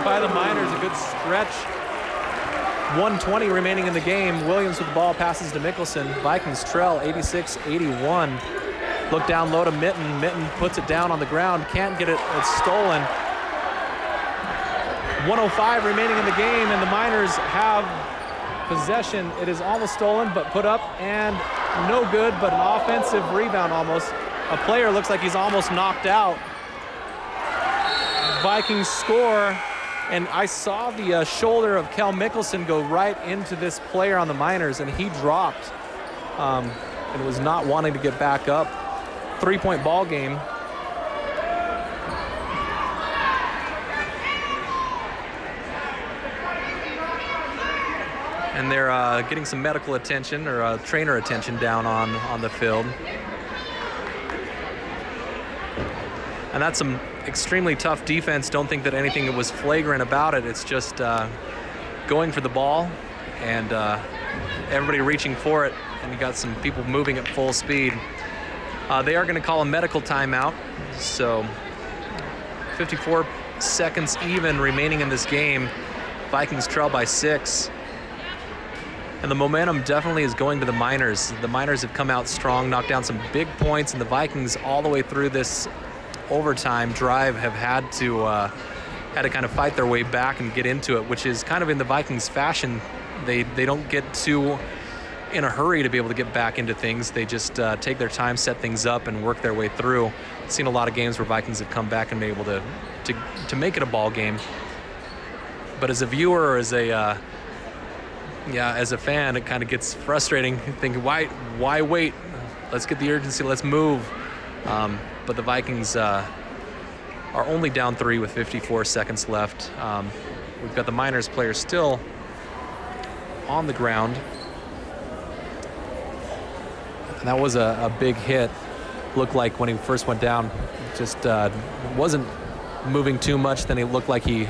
by the Miners, a good stretch. 1:20 remaining in the game. Williams with the ball, passes to Mickelson. Vikings trail 86-81. Look down low to Mitten. Mitten puts it down on the ground, can't get it, it's stolen. 1:05 remaining in the game, and the Miners have possession. It is almost stolen, but put up and no good, but an offensive rebound almost. A player looks like he's almost knocked out. Vikings score, and I saw the shoulder of Kel Mickelson go right into this player on the Miners, and he dropped and was not wanting to get back up. 3-point ball game. And they're getting some medical attention or trainer attention down on the field. And that's some extremely tough defense. Don't think that anything was flagrant about it. It's just going for the ball and everybody reaching for it. And you got some people moving at full speed. They are going to call a medical timeout. So 54 seconds even remaining in this game. Vikings trail by 6. And the momentum definitely is going to the Miners. The Miners have come out strong, knocked down some big points, and the Vikings all the way through this overtime drive have had to kind of fight their way back and get into it, which is kind of in the Vikings fashion. They don't get too in a hurry to be able to get back into things. They just take their time, set things up, and work their way through. I've seen a lot of games where Vikings have come back and been able to make it a ball game. But as a viewer or as a fan, it kind of gets frustrating, thinking, why wait? Let's get the urgency, let's move. But the Vikings are only down 3 with 54 seconds left. We've got the Miners player still on the ground. And that was a big hit. Looked like when he first went down, just wasn't moving too much. Then it looked like he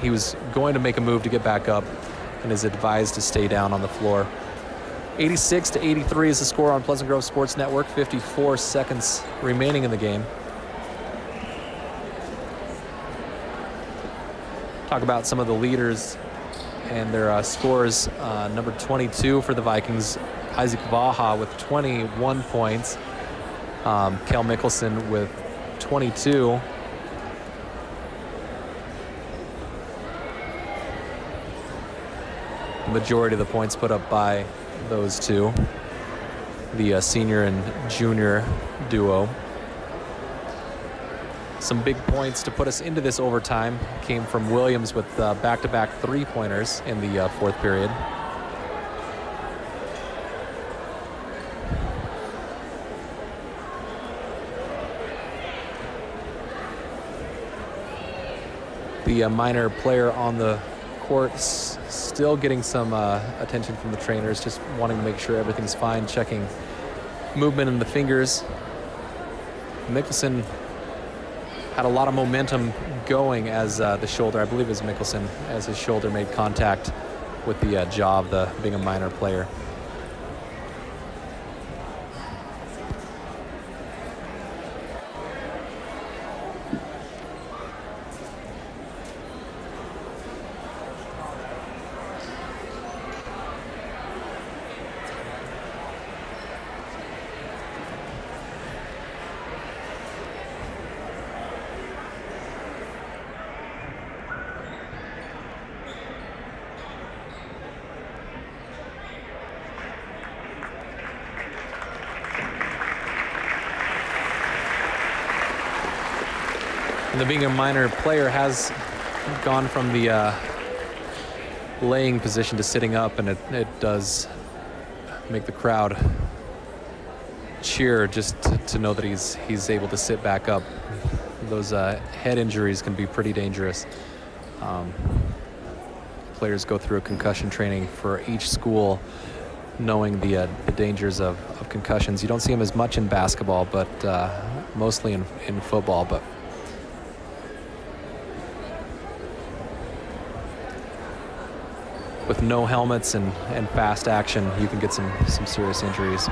was going to make a move to get back up, and is advised to stay down on the floor. 86-83 is the score on Pleasant Grove Sports Network. 54 seconds remaining in the game. Talk about some of the leaders and their scores. Number 22 for the Vikings, Isaac Vaha with 21 points. Kel Mickelson with 22. Majority of the points put up by those two, the senior and junior duo. Some big points to put us into this overtime came from Williams with back-to-back 3-pointers in the 4th period. The Miner player on the court still getting some attention from the trainers, just wanting to make sure everything's fine, checking movement in the fingers. Mickelson had a lot of momentum going as the shoulder, I believe it was Mickelson, as his shoulder made contact with the jaw of the Bingham Miner player. And the Bingham Minor player has gone from the laying position to sitting up, and it does make the crowd cheer just to know that he's able to sit back up. Those head injuries can be pretty dangerous. Players go through a concussion training for each school, knowing the dangers of concussions. You don't see them as much in basketball, but mostly in football. But with no helmets and fast action, you can get some serious injuries.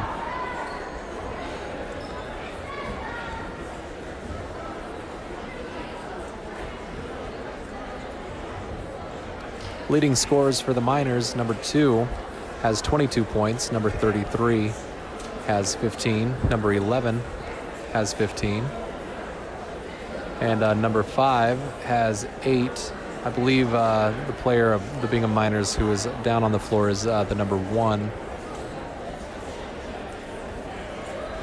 Leading scorers for the Miners, number 2 has 22 points, number 33 has 15, number 11 has 15, and number 5 has 8. I believe the player of the Bingham Miners who is down on the floor is the number 1.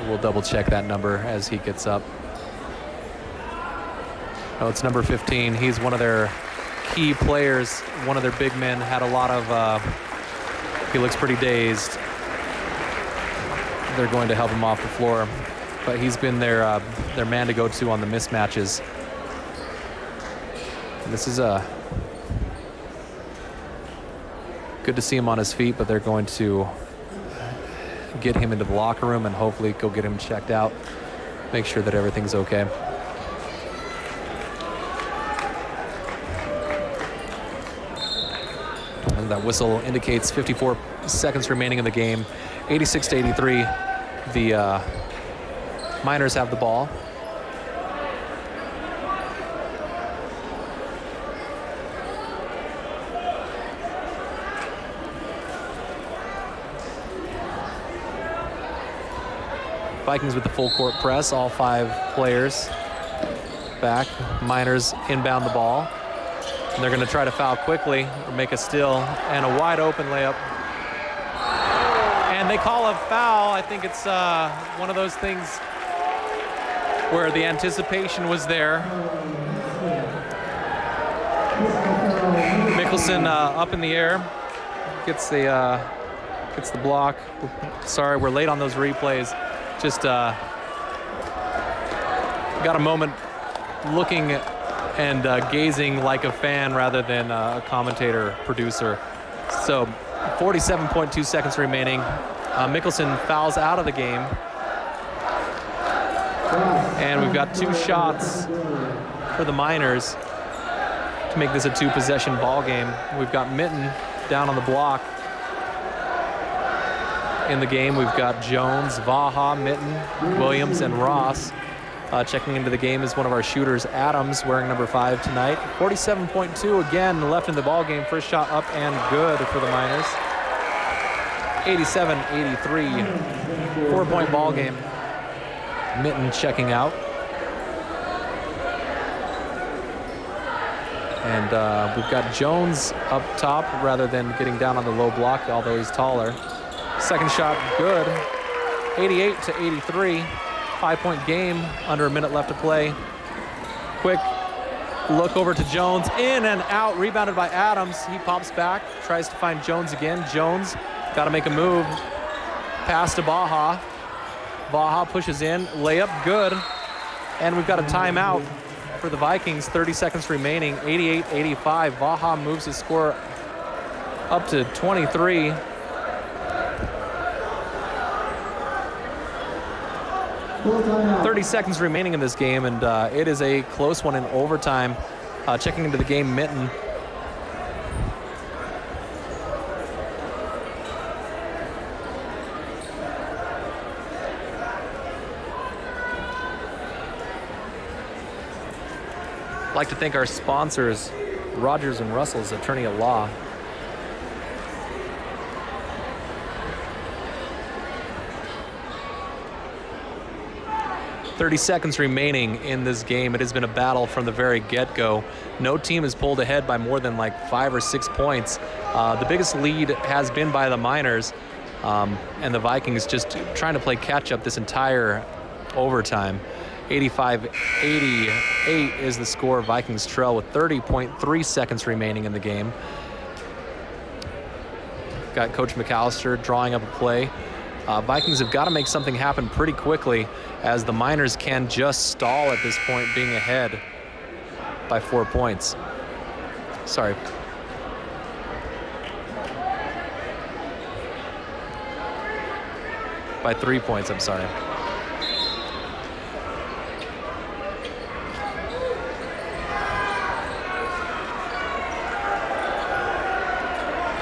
We'll double check that number as he gets up. Oh, it's number 15. He's one of their key players, one of their big men. Had a lot of, he looks pretty dazed. They're going to help him off the floor, but he's been their man to go to on the mismatches. And this is good to see him on his feet, but they're going to get him into the locker room and hopefully go get him checked out, make sure that everything's okay. And that whistle indicates 54 seconds remaining in the game. 86-83. The Miners have the ball. Vikings with the full court press, all 5 players back. Miners inbound the ball. And they're going to try to foul quickly or make a steal, and a wide open layup. And they call a foul. I think it's one of those things where the anticipation was there. Mickelson up in the air, gets the block. Sorry, we're late on those replays. Just got a moment looking and gazing like a fan rather than a commentator, producer. So 47.2 seconds remaining. Mickelson fouls out of the game. And we've got 2 shots for the Miners to make this a 2-possession ball game. We've got Mitten down on the block. In the game, we've got Jones, Vaha, Mitten, Williams, and Ross. Checking into the game is one of our shooters, Adams, wearing number 5 tonight. 47.2 again left in the ball game. First shot up and good for the Miners. 87-83, 4-point ball game. Mitten checking out. And we've got Jones up top rather than getting down on the low block, although he's taller. Second shot good. 88-83. 5-point game, under a minute left to play. Quick look over to Jones, in and out, rebounded by Adams. He pops back, tries to find Jones again. Jones got to make a move. Pass to Baja. Baja pushes in, layup good. And we've got a timeout for the Vikings, 30 seconds remaining, 88-85. Baja moves his score up to 23. 30 seconds remaining in this game, and it is a close one in overtime. Checking into the game, Mitten. I'd like to thank our sponsors, Rogers and Russell's Attorney at Law. 30 seconds remaining in this game. It has been a battle from the very get-go. No team has pulled ahead by more than like 5 or 6 points. The biggest lead has been by the Miners, and the Vikings just trying to play catch-up this entire overtime. 85-88 is the score. Vikings trail with 30.3 seconds remaining in the game. Got Coach McAllister drawing up a play. Vikings have got to make something happen pretty quickly, as the Miners can just stall at this point, being ahead by 4 points. Sorry. By 3 points, I'm sorry.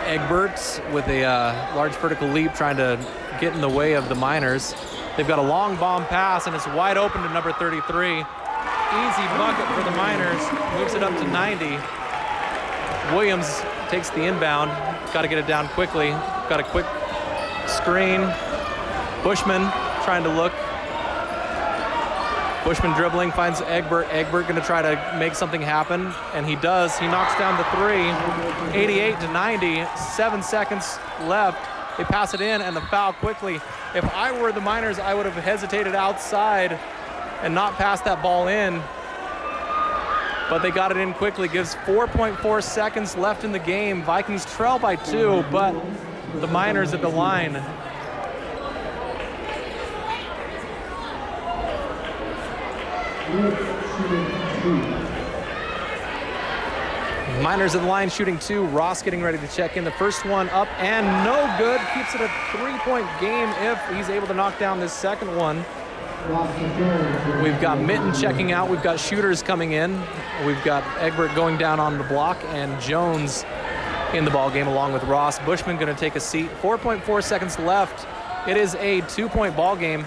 Egbert with a large vertical leap, trying to get in the way of the Miners. They've got a long bomb pass, and it's wide open to number 33. Easy bucket for the Miners, moves it up to 90. Williams takes the inbound, got to get it down quickly. Got a quick screen. Bushman trying to look. Bushman dribbling, finds Egbert. Egbert going to try to make something happen, and he does. He knocks down the three. 88-90, 7 seconds left. They pass it in, and the foul quickly. If I were the Miners, I would have hesitated outside and not passed that ball in. But they got it in quickly. Gives 4.4 seconds left in the game. Vikings trail by 2, but the Miners at the line. Miners at the line shooting 2. Ross getting ready to check in. The first one up and no good. Keeps it a 3-point game if he's able to knock down this second one. We've got Mitten checking out. We've got shooters coming in. We've got Egbert going down on the block and Jones in the ball game along with Ross. Bushman going to take a seat. 4.4 seconds left. It is a 2-point ball game.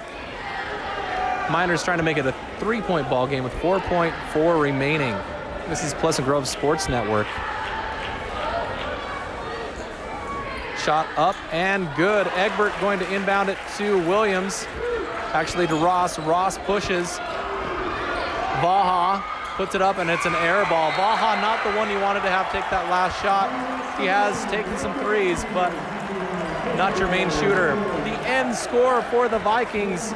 Miners trying to make it a 3-point ball game with 4.4 remaining. This is Pleasant Grove Sports Network. Shot up and good. Egbert going to inbound it to Williams. Actually to Ross. Ross pushes. Vaha puts it up, and it's an air ball. Vaha not the one you wanted to have take that last shot. He has taken some threes, but not your main shooter. The end score for the Vikings,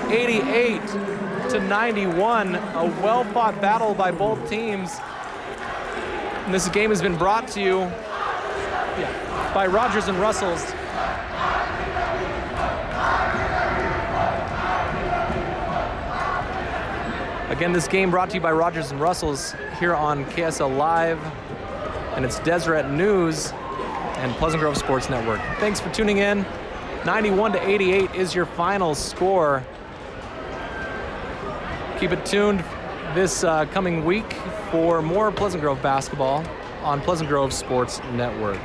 88-91. A well-fought battle by both teams. And this game has been brought to you by Rogers and Russell's. Again, this game brought to you by Rogers and Russell's here on KSL Live, and it's Deseret News and Pleasant Grove Sports Network. Thanks for tuning in. 91-88 is your final score. Keep it tuned this coming week for more Pleasant Grove basketball on Pleasant Grove Sports Network.